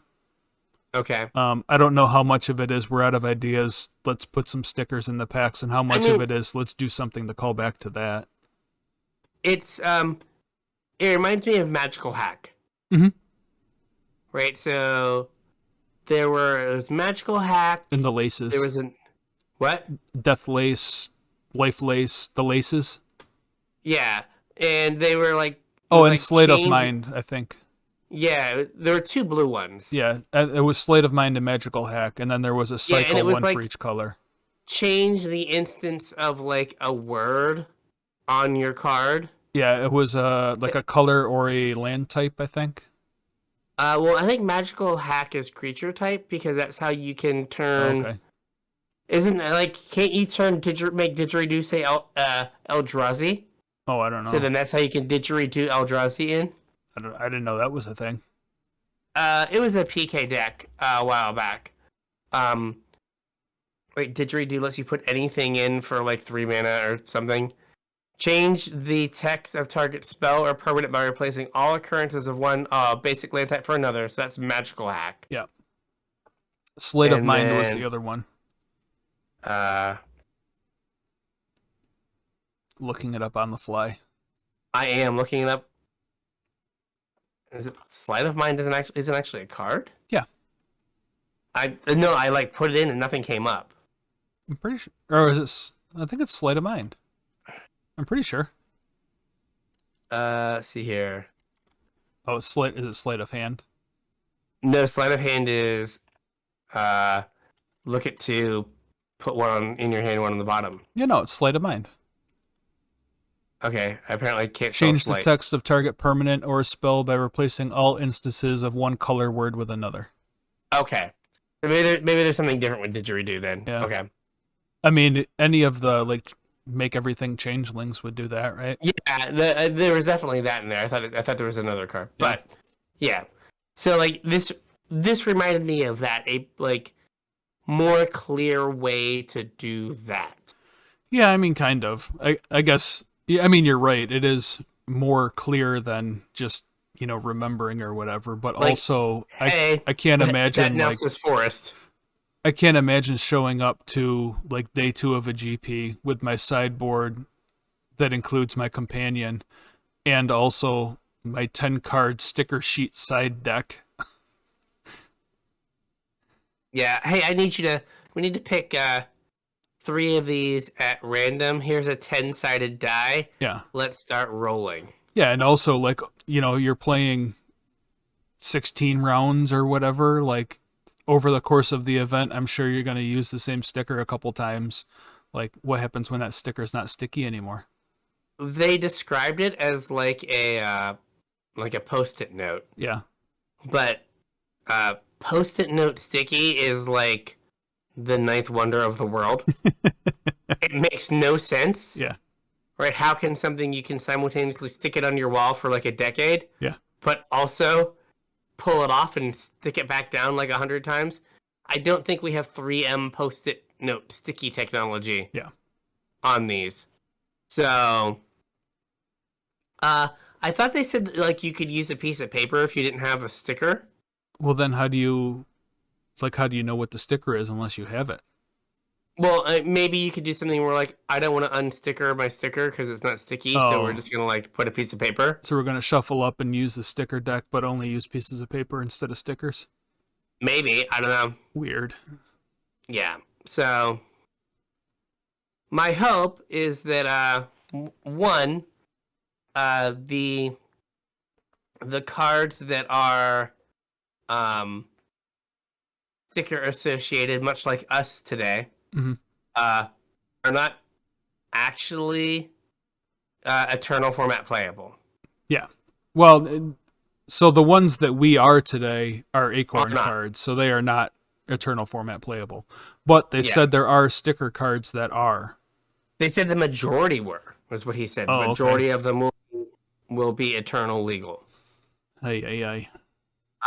Okay. I don't know how much of it is we're out of ideas, let's put some stickers in the packs, and how much of it is let's do something to call back to that. It's it reminds me of Magical Hack. Mm-hmm. Right, so it was Magical Hack. And the laces. There was what? Death Lace, Life Lace, the laces. Yeah, and they were like... Oh, and like Slate of Mind, I think. Yeah, there were 2 blue ones. Yeah, it was Slate of Mind and Magical Hack, and then there was a cycle one for each color. Change the instance of like a word on your card. Yeah, it was like a color or a land type, I think. Well, I think magical hack is creature type because that's how you can Oh, turn. okay. Isn't it like can't you turn make didgeridoo say Eldrazi? Oh, I don't So know. then that's how you can didgeridoo Eldrazi in. I didn't know that was a thing. It was a PK deck a while back. Um, Wait, didgeridoo lets you put anything in for like 3 mana or something. Change the text of target spell or permanent by replacing all occurrences of one basic land type for another. So that's magical hack. Yeah. Sleight of And Mind was then the other one. uh, Looking it up on the fly. I am looking it up. Is it Sleight of Mind isn't actually a card? Yeah. I like put it in and nothing came up. I'm pretty sure. Or is it? I think it's Sleight of Mind. I'm pretty sure. See here. Oh, Sleight. Is it Sleight of Hand? No, Sleight of Hand is look at two, put one in your hand, one on the bottom. Yeah, no, it's Sleight of Mind. Okay, I apparently can't spell Change the sleight. text of target permanent or spell by replacing all instances of one color word with another. Okay. Maybe there's something different with didgeridoo then. Yeah. Okay. I mean, any of the like make everything changelings would do that, right? Yeah, there was definitely that in there. I thought there was another card, but yeah. So like this reminded me of that, a like more clear way to do that. Yeah, I mean, kind of. I guess. Yeah, I mean, you're right. It is more clear than just remembering or whatever. But Like, also, hey, I can't that imagine like Nelson's Forest. I can't imagine showing up to like day 2 of a GP with my sideboard that includes my companion and also my 10 card sticker sheet side deck. Yeah. Hey, we need to pick 3 of these at random. Here's a 10-sided die. Yeah. Let's start rolling. Yeah, and also like, you're playing 16 rounds or whatever, like over the course of the event, I'm sure you're going to use the same sticker a couple times. Like what happens when that sticker's not sticky anymore? They described it as like a post-it note. Yeah. But post-it note sticky is like the ninth wonder of the world. It makes no sense. Yeah. Right? How can something you can simultaneously stick it on your wall for like a decade, Yeah. but also pull it off and stick it back down like 100 times? I don't think we have 3M post-it note sticky technology. Yeah. On these. So I thought they said like you could use a piece of paper if you didn't have a sticker. Well, then how do you know what the sticker is unless you have it? Well, maybe you could do something where like I don't want to unsticker my sticker because it's not sticky, so we're just gonna like put a piece of paper. So we're gonna shuffle up and use the sticker deck, but only use pieces of paper instead of stickers. Maybe, I don't know. Weird. Yeah. So my hope is that one, the cards that are sticker associated, much like us today, Mm-hmm. are not actually eternal format playable. Yeah. Well, so the ones that we are today are Acorn cards, so they are not eternal format playable. But they said there are sticker cards that are. They said the majority was what he said. The majority of them will be eternal legal. Aye.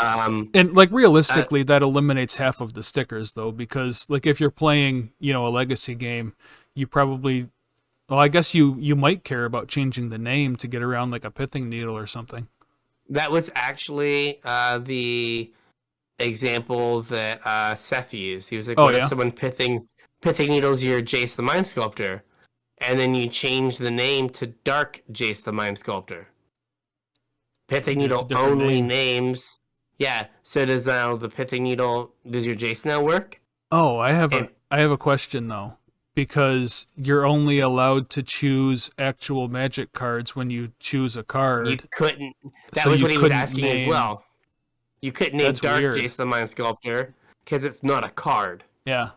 And like realistically, that eliminates half of the stickers though, because like if you're playing, a legacy game, you probably, I guess you might care about changing the name to get around like a pithing needle or something. That was actually the example that Seth used. He was like, "What if someone pithing needles your Jace the Mind Sculptor, and then you change the name to Dark Jace the Mind Sculptor? Pithing needle only names." Yeah. So does now the pithing needle? Does your Jace now work? Oh, I have a question though, because you're only allowed to choose actual Magic cards when you choose a card. You couldn't. That was what he was asking as well. You couldn't name Dark Jace the Mind Sculptor because it's not a card. Yeah.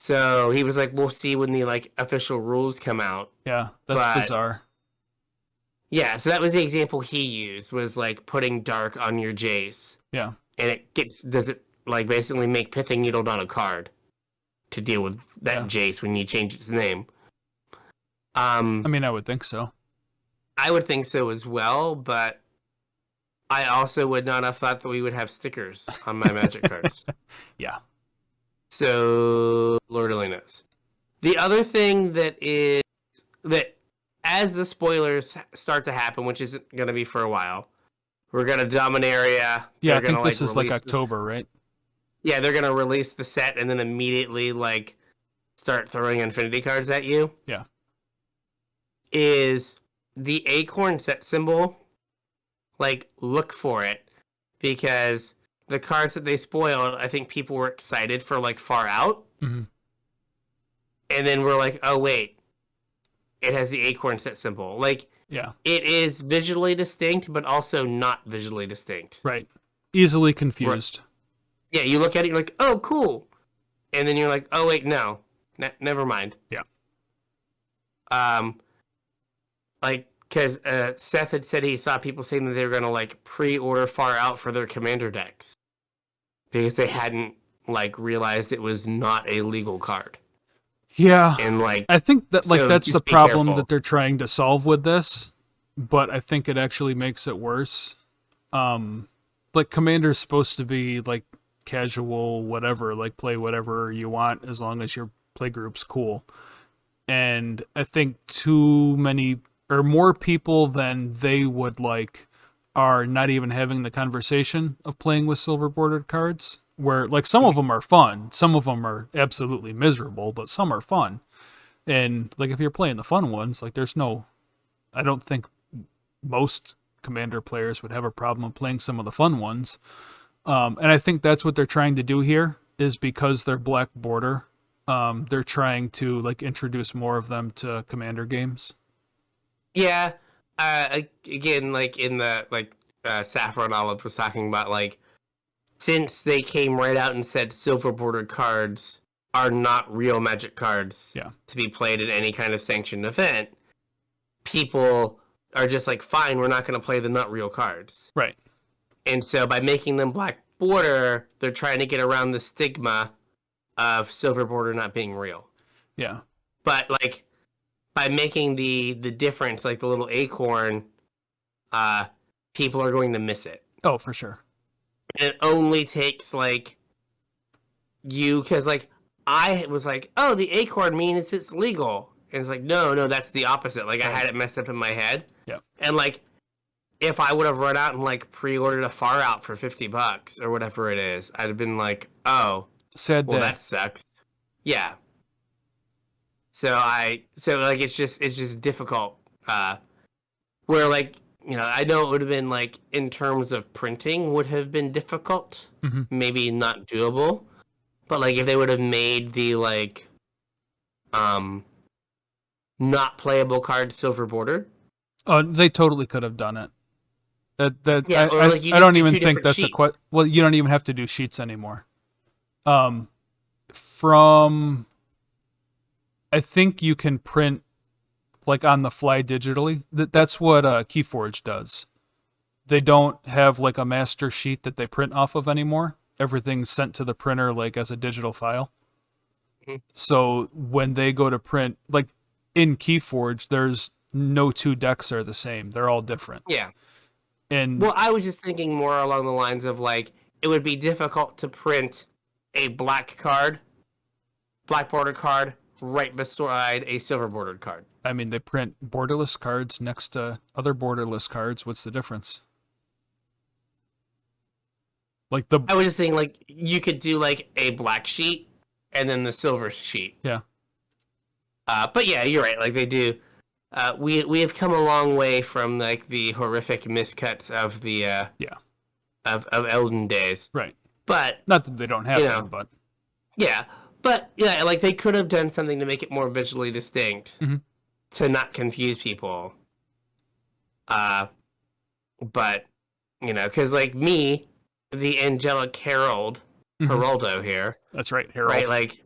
So he was like, we'll see when the like official rules come out. Yeah, that's But bizarre. yeah, so that was the example he used, was like putting dark on your Jace. Yeah. And does it like basically make Pithing Needle not a card to deal with that Jace when you change its name? I mean, I would think so. I would think so as well, but I also would not have thought that we would have stickers on my Magic cards. Yeah. So, Lord only knows. The other thing that as the spoilers start to happen, which isn't going to be for a while, we're going to Dominaria. Yeah, I think this is like October, right? Yeah, they're going to release the set and then immediately like start throwing Infinity cards at you. Yeah. Is the acorn set symbol, like, look for it, because the cards that they spoiled, I think people were excited for, like, Far Out. Mm-hmm. And then we're like, oh, wait, it has the acorn set symbol. Like, yeah, it is visually distinct, but also not visually distinct. Right. Easily confused. Yeah, you look at it, you're like, oh, cool. And then you're like, oh, wait, no. Never mind. Yeah. Like, because Seth had said he saw people saying that they were going to, like, pre-order Far Out for their commander decks. Because they hadn't, like, realized it was not a legal card. Yeah. And, like, I think that, like, so that's the just be problem careful. that they're trying to solve with this, but I think it actually makes it worse. Like, Commander's supposed to be, like, casual, whatever, like, play whatever you want as long as your playgroup's cool. And I think too many, or more people than they would like, are not even having the conversation of playing with silver bordered cards, where, like, some of them are fun, some of them are absolutely miserable, but some are fun. And, like, if you're playing the fun ones, like, I don't think most Commander players would have a problem playing some of the fun ones. And I think that's what they're trying to do here, is because they're black border, they're trying to, like, introduce more of them to Commander games. Yeah. Again, like, in the, like, Saffron Olive was talking about, like, since they came right out and said silver bordered cards are not real Magic cards to be played at any kind of sanctioned event, people are just like, fine, we're not going to play the not real cards. Right. And so by making them black border, they're trying to get around the stigma of silver border not being real. Yeah. But, like, by making the difference, like the little acorn, people are going to miss it. Oh, for sure. And it only takes, like, because, like, I was like, oh, the acorn means it's legal. And it's like, no, that's the opposite. Like, I had it messed up in my head. Yeah. And, like, if I would have run out and, like, pre-ordered a Far Out for $50 or whatever it is, I'd have been like, oh, sad day. Well, that sucks. Yeah. So like, it's just difficult. Where, like, you know, I know it would have been, like, in terms of printing would have been difficult. Mm-hmm. Maybe not doable. But, like, if they would have made the, like, not playable card silver bordered. Oh, they totally could have done it. I do don't even think that's sheets. well, you don't even have to do sheets anymore. I think you can print, like, on the fly digitally. That's what Keyforge does. They don't have, like, a master sheet that they print off of anymore. Everything's sent to the printer, like, as a digital file. Mm-hmm. So when they go to print, like, in Keyforge, there's no two decks are the same. They're all different. Yeah. And well, I was just thinking more along the lines of, like, it would be difficult to print a black border card, right beside a silver bordered card. I mean, they print borderless cards next to other borderless cards. What's the difference? Like, I was just thinking, like, you could do, like, a black sheet and then the silver sheet. Yeah. But yeah, you're right. Like, they do. We have come a long way from, like, the horrific miscuts of the of Elden days. Right. But not that they don't have them, but yeah. But yeah, like, they could have done something to make it more visually distinct to not confuse people. But, you know, because, like, me, the angelic Heraldo here. That's right, Harold. Right, like,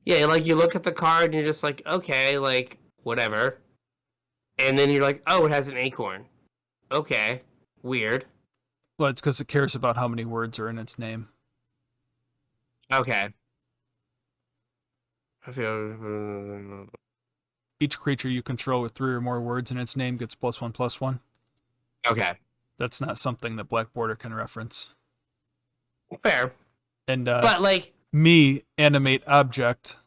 Yeah, like you look at the card and you're just like, okay, like whatever, and then you're like, oh, it has an acorn. Okay, weird. Well, it's because it cares about how many words are in its name. Okay. I feel. Each creature you control with 3 or more words in its name gets +1/+1. Okay. That's not something that Black Border can reference. Fair. And But like, me, animate object,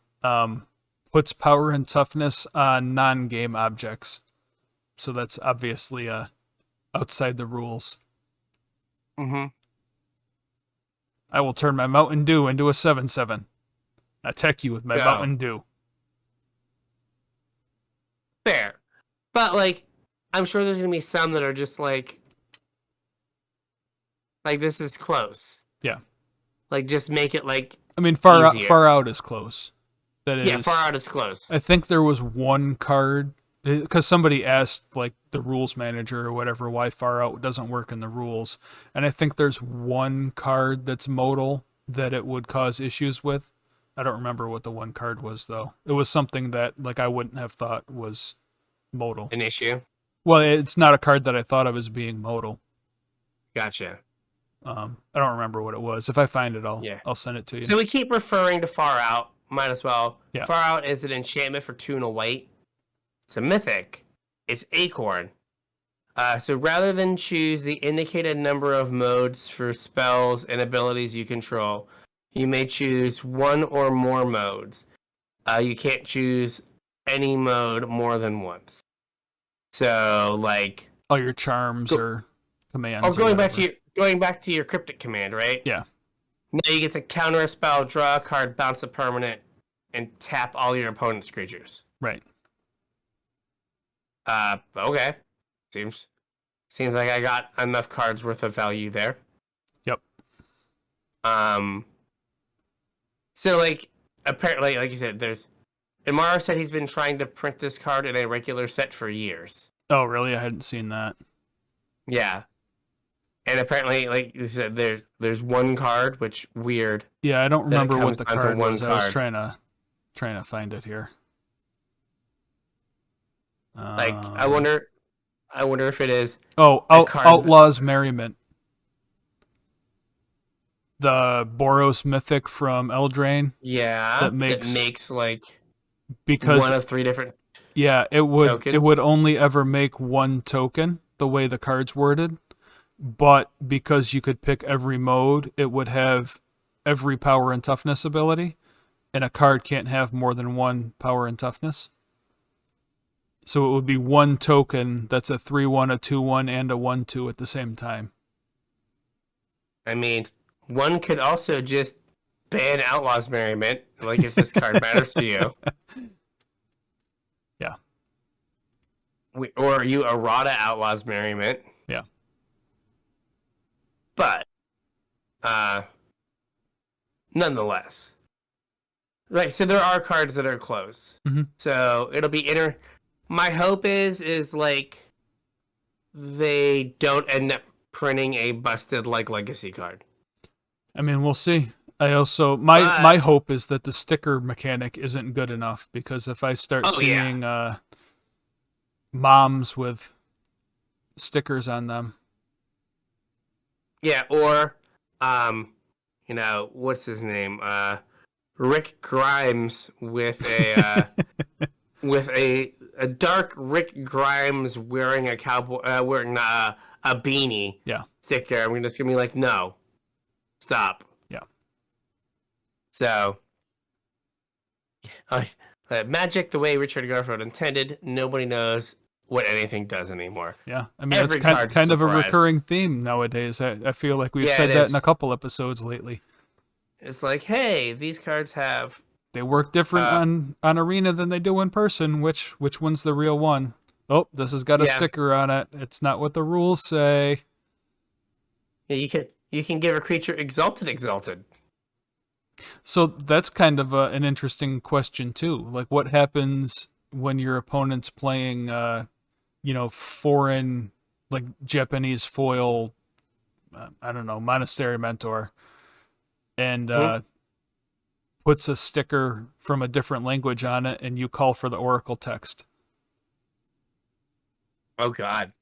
puts power and toughness on non-game objects. So that's obviously outside the rules. mm-hmm. I will turn my Mountain Dew into a 7/7. Attack you with my Go. Mountain Dew. Fair. But like, I'm sure there's gonna be some that are just like this is close. Yeah. Like, just make it like. I mean, easier. far out is close. That is. Yeah, far out is close. I think there was one card because somebody asked like the rules manager or whatever why far out doesn't work in the rules, and I think there's one card that's modal that it would cause issues with. I don't remember what the one card was though. It was something that like I wouldn't have thought was modal. An issue. Well, it's not a card that I thought of as being modal. Gotcha. I don't remember what it was. If I find it, I'll send it to you. So we keep referring to far out. Might as well. Yeah. Far out is an enchantment for 2 and a white. It's a mythic. It's acorn. So rather than choose the indicated number of modes for spells and abilities you control, you may choose one or more modes. You can't choose any mode more than once. So like all your charms or commands. Oh, going back to your cryptic command, right? Yeah. Now you get to counter a spell, draw a card, bounce a permanent, and tap all your opponent's creatures. Right. Okay. Seems like I got enough cards worth of value there. Yep. So like apparently, like you said, Imara said he's been trying to print this card in a regular set for years. Oh, really? I hadn't seen that. Yeah. And apparently, like you said, there's one card, which weird. Yeah, I don't remember what the card was. Card. I was trying to find it here. Like I wonder if it is. Oh, Outlaws Merriment. The Boros mythic from Eldraine. Yeah, that makes like because one of 3 different. Yeah, it would tokens. It would only ever make 1 token the way the card's worded, but because you could pick every mode, it would have every power and toughness ability, and a card can't have more than 1 power and toughness. So it would be 1 token that's a 3/1, a 2/1, and a 1/2 at the same time. I mean, one could also just ban Outlaws Merriment, like if this card matters to you. Yeah. Or you errata Outlaws Merriment. Yeah. But, nonetheless. Right, so there are cards that are close. Mm-hmm. So it'll be My hope is like they don't end up printing a busted like legacy card. I mean, we'll see. I also my hope is that the sticker mechanic isn't good enough, because if I start seeing moms with stickers on them. Yeah, or what's his name? Rick Grimes with a with a dark Rick Grimes wearing a cowboy wearing a beanie. Yeah. Sticker. I'm just gonna be like, no. Stop. Yeah. So Magic, the way Richard Garfield intended, nobody knows what anything does anymore. Yeah, I mean, it's kind of a recurring theme nowadays. I feel like we've said that in a couple episodes lately. It's like, hey, these cards they work different on Arena than they do in person. Which one's the real one? Oh, this has got a sticker on it. It's not what the rules say. Yeah, you can give a creature exalted. So that's kind of an interesting question too. Like, what happens when your opponent's playing, foreign, like Japanese foil, I don't know, Monastery Mentor, and puts a sticker from a different language on it, and you call for the Oracle text. Oh God.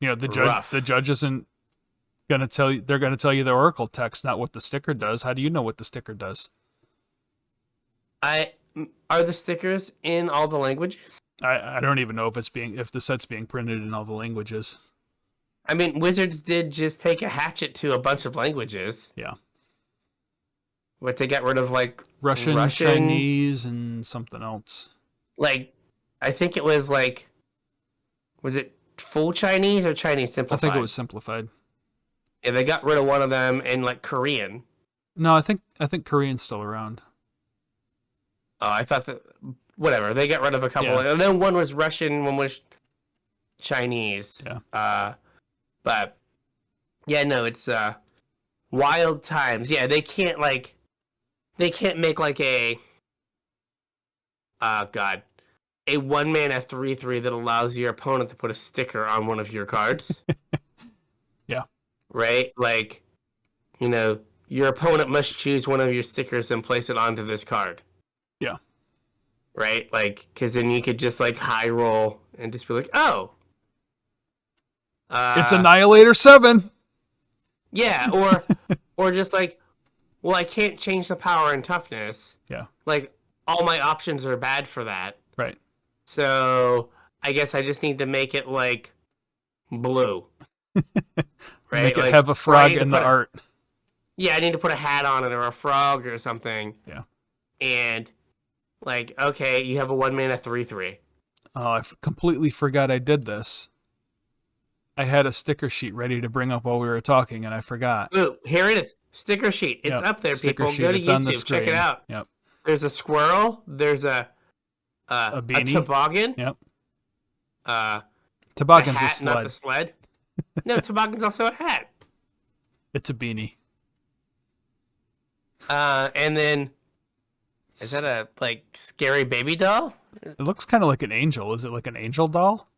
You know, the Rough. judge isn't gonna tell you. They're gonna tell you the Oracle text, not what the sticker does. How do you know what the sticker does? Are the stickers in all the languages? I don't even know if the set's being printed in all the languages. I mean, Wizards did just take a hatchet to a bunch of languages. Yeah. What they got rid of, like Russian, Chinese, and something else. Like, I think it was like, was it full Chinese or Chinese simplified? I think it was simplified. Yeah, they got rid of one of them in like Korean. No, I think Korean's still around. Oh, I thought that. Whatever, they got rid of a couple, Yeah. and then one was Russian, one was Chinese. Yeah. But yeah, no, it's wild times. Yeah, they can't make like a God, a 1-mana 3/3 that allows your opponent to put a sticker on one of your cards. Yeah. Right? Like, you know, your opponent must choose one of your stickers and place it onto this card. Yeah. Right? Like, because then you could just like high roll and just be like, oh. It's Annihilator 7. Yeah, or just like, well, I can't change the power and toughness. Yeah. Like, all my options are bad for that. Right. So I guess I just need to make it like blue. Right? Make it like, have a frog in the art. Yeah, I need to put a hat on it or a frog or something. Yeah. And like, okay, you have a 1-mana 3/3. Oh, I completely forgot I did this. I had a sticker sheet ready to bring up while we were talking, and I forgot. Ooh, here it is. Sticker sheet. It's up there, sticker people. sheet. Go to It's on the YouTube. screen. Check it out. Yep. There's a squirrel. There's a beanie. toboggan. Yep. A Toboggan's hat, a sled. not the sled. No, toboggan's also a hat. It's a beanie. And then is that a like scary baby doll? It looks kind of like an angel. Is it like an angel doll?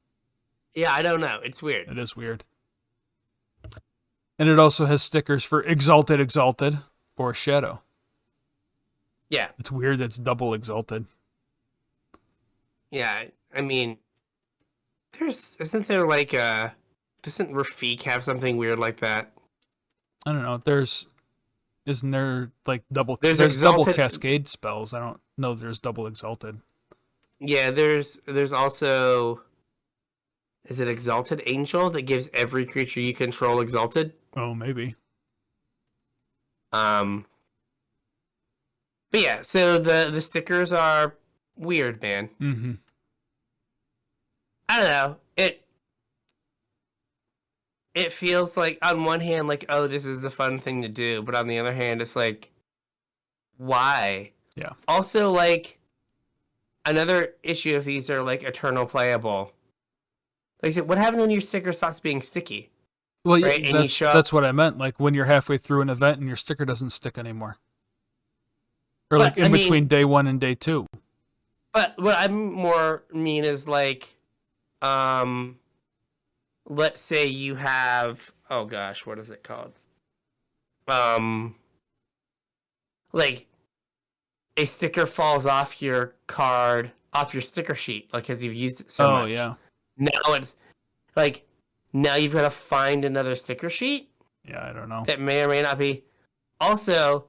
Yeah, I don't know. It's weird. It is weird. And it also has stickers for Exalted, or Shadow. Yeah. It's weird that it's double Exalted. Yeah, I mean, isn't there like doesn't Rafik have something weird like that? I don't know. Isn't there like double? There's double Exalted- Cascade spells. I don't know. There's double Exalted. Yeah, there's also, is it Exalted Angel that gives every creature you control Exalted? Oh, maybe. But yeah, so the stickers are weird, man. Mm-hmm. I don't know. It feels like on one hand, like, oh, this is the fun thing to do, but on the other hand, it's like, why? Yeah. Also, like, another issue of these are like eternal playable. Like I said, what happens when your sticker stops being sticky? Well, right? yeah, And you show up- that's what I meant. Like when you're halfway through an event and your sticker doesn't stick anymore, or But, like in I mean- between day 1 and day 2. But what I more mean is like, let's say you have, oh gosh, what is it called? Like a sticker falls off your card, off your sticker sheet, like because you've used it so much. Oh yeah. Now it's like, now you've got to find another sticker sheet Yeah, I don't know. that may or may not be. Also,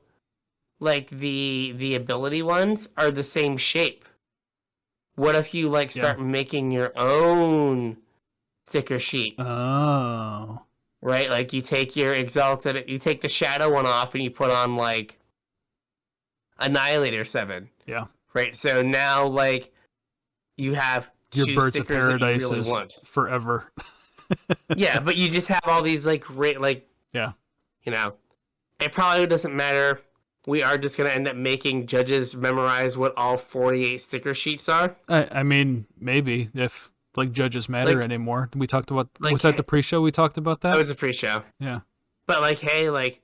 like the ability ones are the same shape. What if you like start making your own sticker sheets? Oh. Right? Like you take your Exalted, you take the Shadow one off and you put on like Annihilator 7. Yeah. Right? So now like you have Your two Birds of stickers that Paradise you really is want. forever. Yeah, but you just have all these like great, like, Yeah. you know, it probably doesn't matter. We are just going to end up making judges memorize what all 48 sticker sheets are. I mean, maybe if like judges matter Like- anymore. We talked about like- was that the pre-show we talked about that? That was a pre-show. Yeah. But like, hey, like,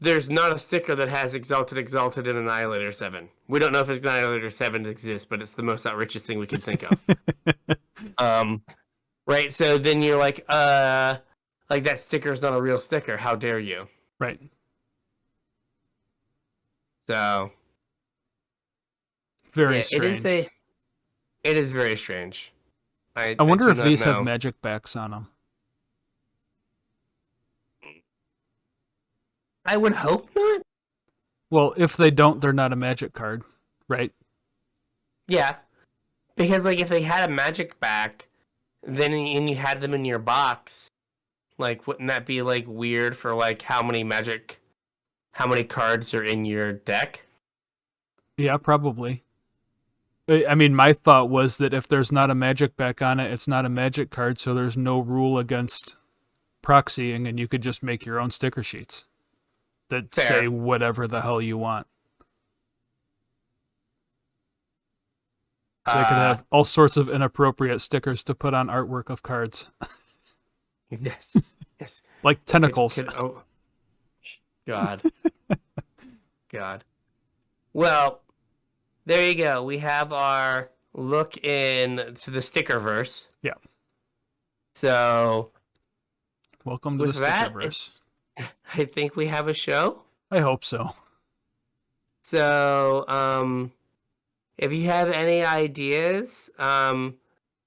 there's not a sticker that has Exalted, and Annihilator 7. We don't know if Annihilator 7 exists, but it's the most outrageous thing we can think of. Right? So then you're like that sticker's not a real sticker. How dare you? Right. So Very yeah, strange. it is very strange. I wonder do if not these have know. magic backs on them. I would hope not. Well, if they don't, they're not a magic card, right? Yeah, because like if they had a magic back, then and you had them in your box, like wouldn't that be like weird for like how many cards are in your deck? Yeah, probably. I mean, my thought was that if there's not a magic back on it, it's not a magic card, so there's no rule against proxying, and you could just make your own sticker sheets that say Fair. whatever the hell you want. They could Uh, have all sorts of inappropriate stickers to put on artwork of cards, yes, yes. like tentacles. Oh, God, God. Well, there you go. We have our look into the Stickerverse. Yeah. So Welcome to the with that, Stickerverse. I think we have a show. I hope so. So, if you have any ideas, I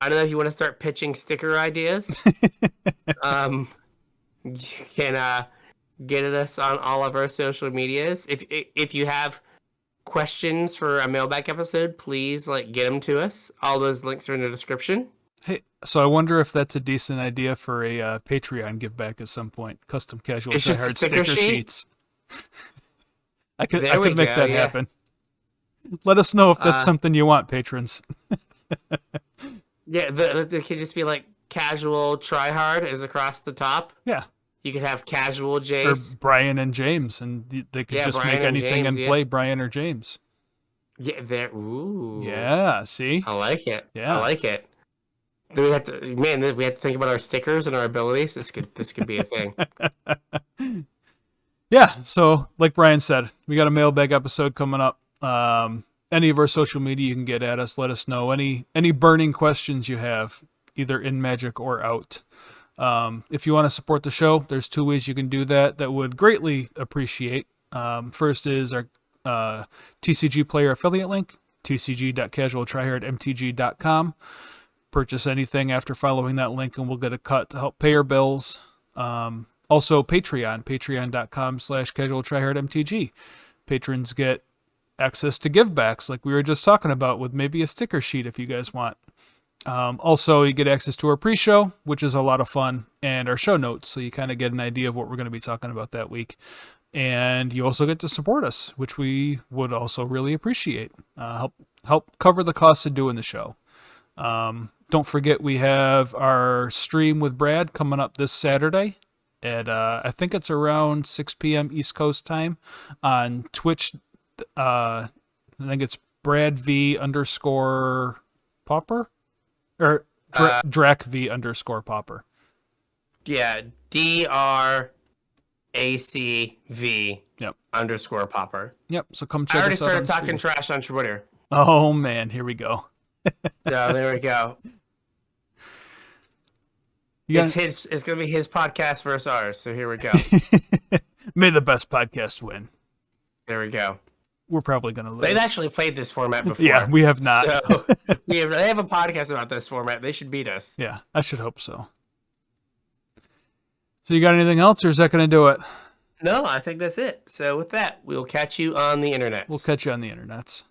don't know if you want to start pitching sticker ideas. You can get at us on all of our social medias. If you have questions for a mailbag episode, please like get them to us. All those links are in the description. Hey, so I wonder if that's a decent idea for a Patreon give back at some point. Custom casual It's just a tryhard sticker sticker sheet? sheets. I could There we make go, that yeah. happen. Let us know if that's Uh, something you want, patrons. Yeah, it could just be like casual try hard is across the top. Yeah. You could have casual Or Jace. Brian and James, and they could Yeah, just Brian make and anything James, and yeah. play Brian or James. Yeah, there. Ooh. Yeah, see? I like it. Yeah. I like it. Do we have to, man, we have to think about our stickers and our abilities. This could be a thing. Yeah, so like Brian said, we got a mailbag episode coming up. Any of our social media you can get at us. Let us know any burning questions you have, either in Magic or out. If you want to support the show, there's 2 ways you can do that would greatly appreciate. First is our TCG player affiliate link, tcg.casualtryhardmtg.com. Purchase anything after following that link and we'll get a cut to help pay our bills. Also Patreon, patreon.com/casualtryhardmtg. Patrons get access to givebacks like we were just talking about, with maybe a sticker sheet if you guys want. Also, you get access to our pre-show, which is a lot of fun, and our show notes, so you kind of get an idea of what we're going to be talking about that week. And you also get to support us, which we would also really appreciate. Help cover the costs of doing the show. Don't forget we have our stream with Brad coming up this Saturday at I think it's around 6 p.m. East Coast time on Twitch. I think it's Brad V _ Popper or Drac V _ Popper. Yeah, DRACV Yep. _Popper. Yep. So come I check already us out on started the talking stream. trash on Twitter. Oh man, here we go. So there we go. It's gonna be his podcast versus ours. So here we go. May the best podcast win. There we go. We're probably gonna lose. They've actually played this format before. Yeah, we have not. So they have a podcast about this format. They should beat us. Yeah, I should hope so. So you got anything else, or is that going to do it? No, I think that's it. So with that, we'll catch you on the internet. We'll catch you on the internets.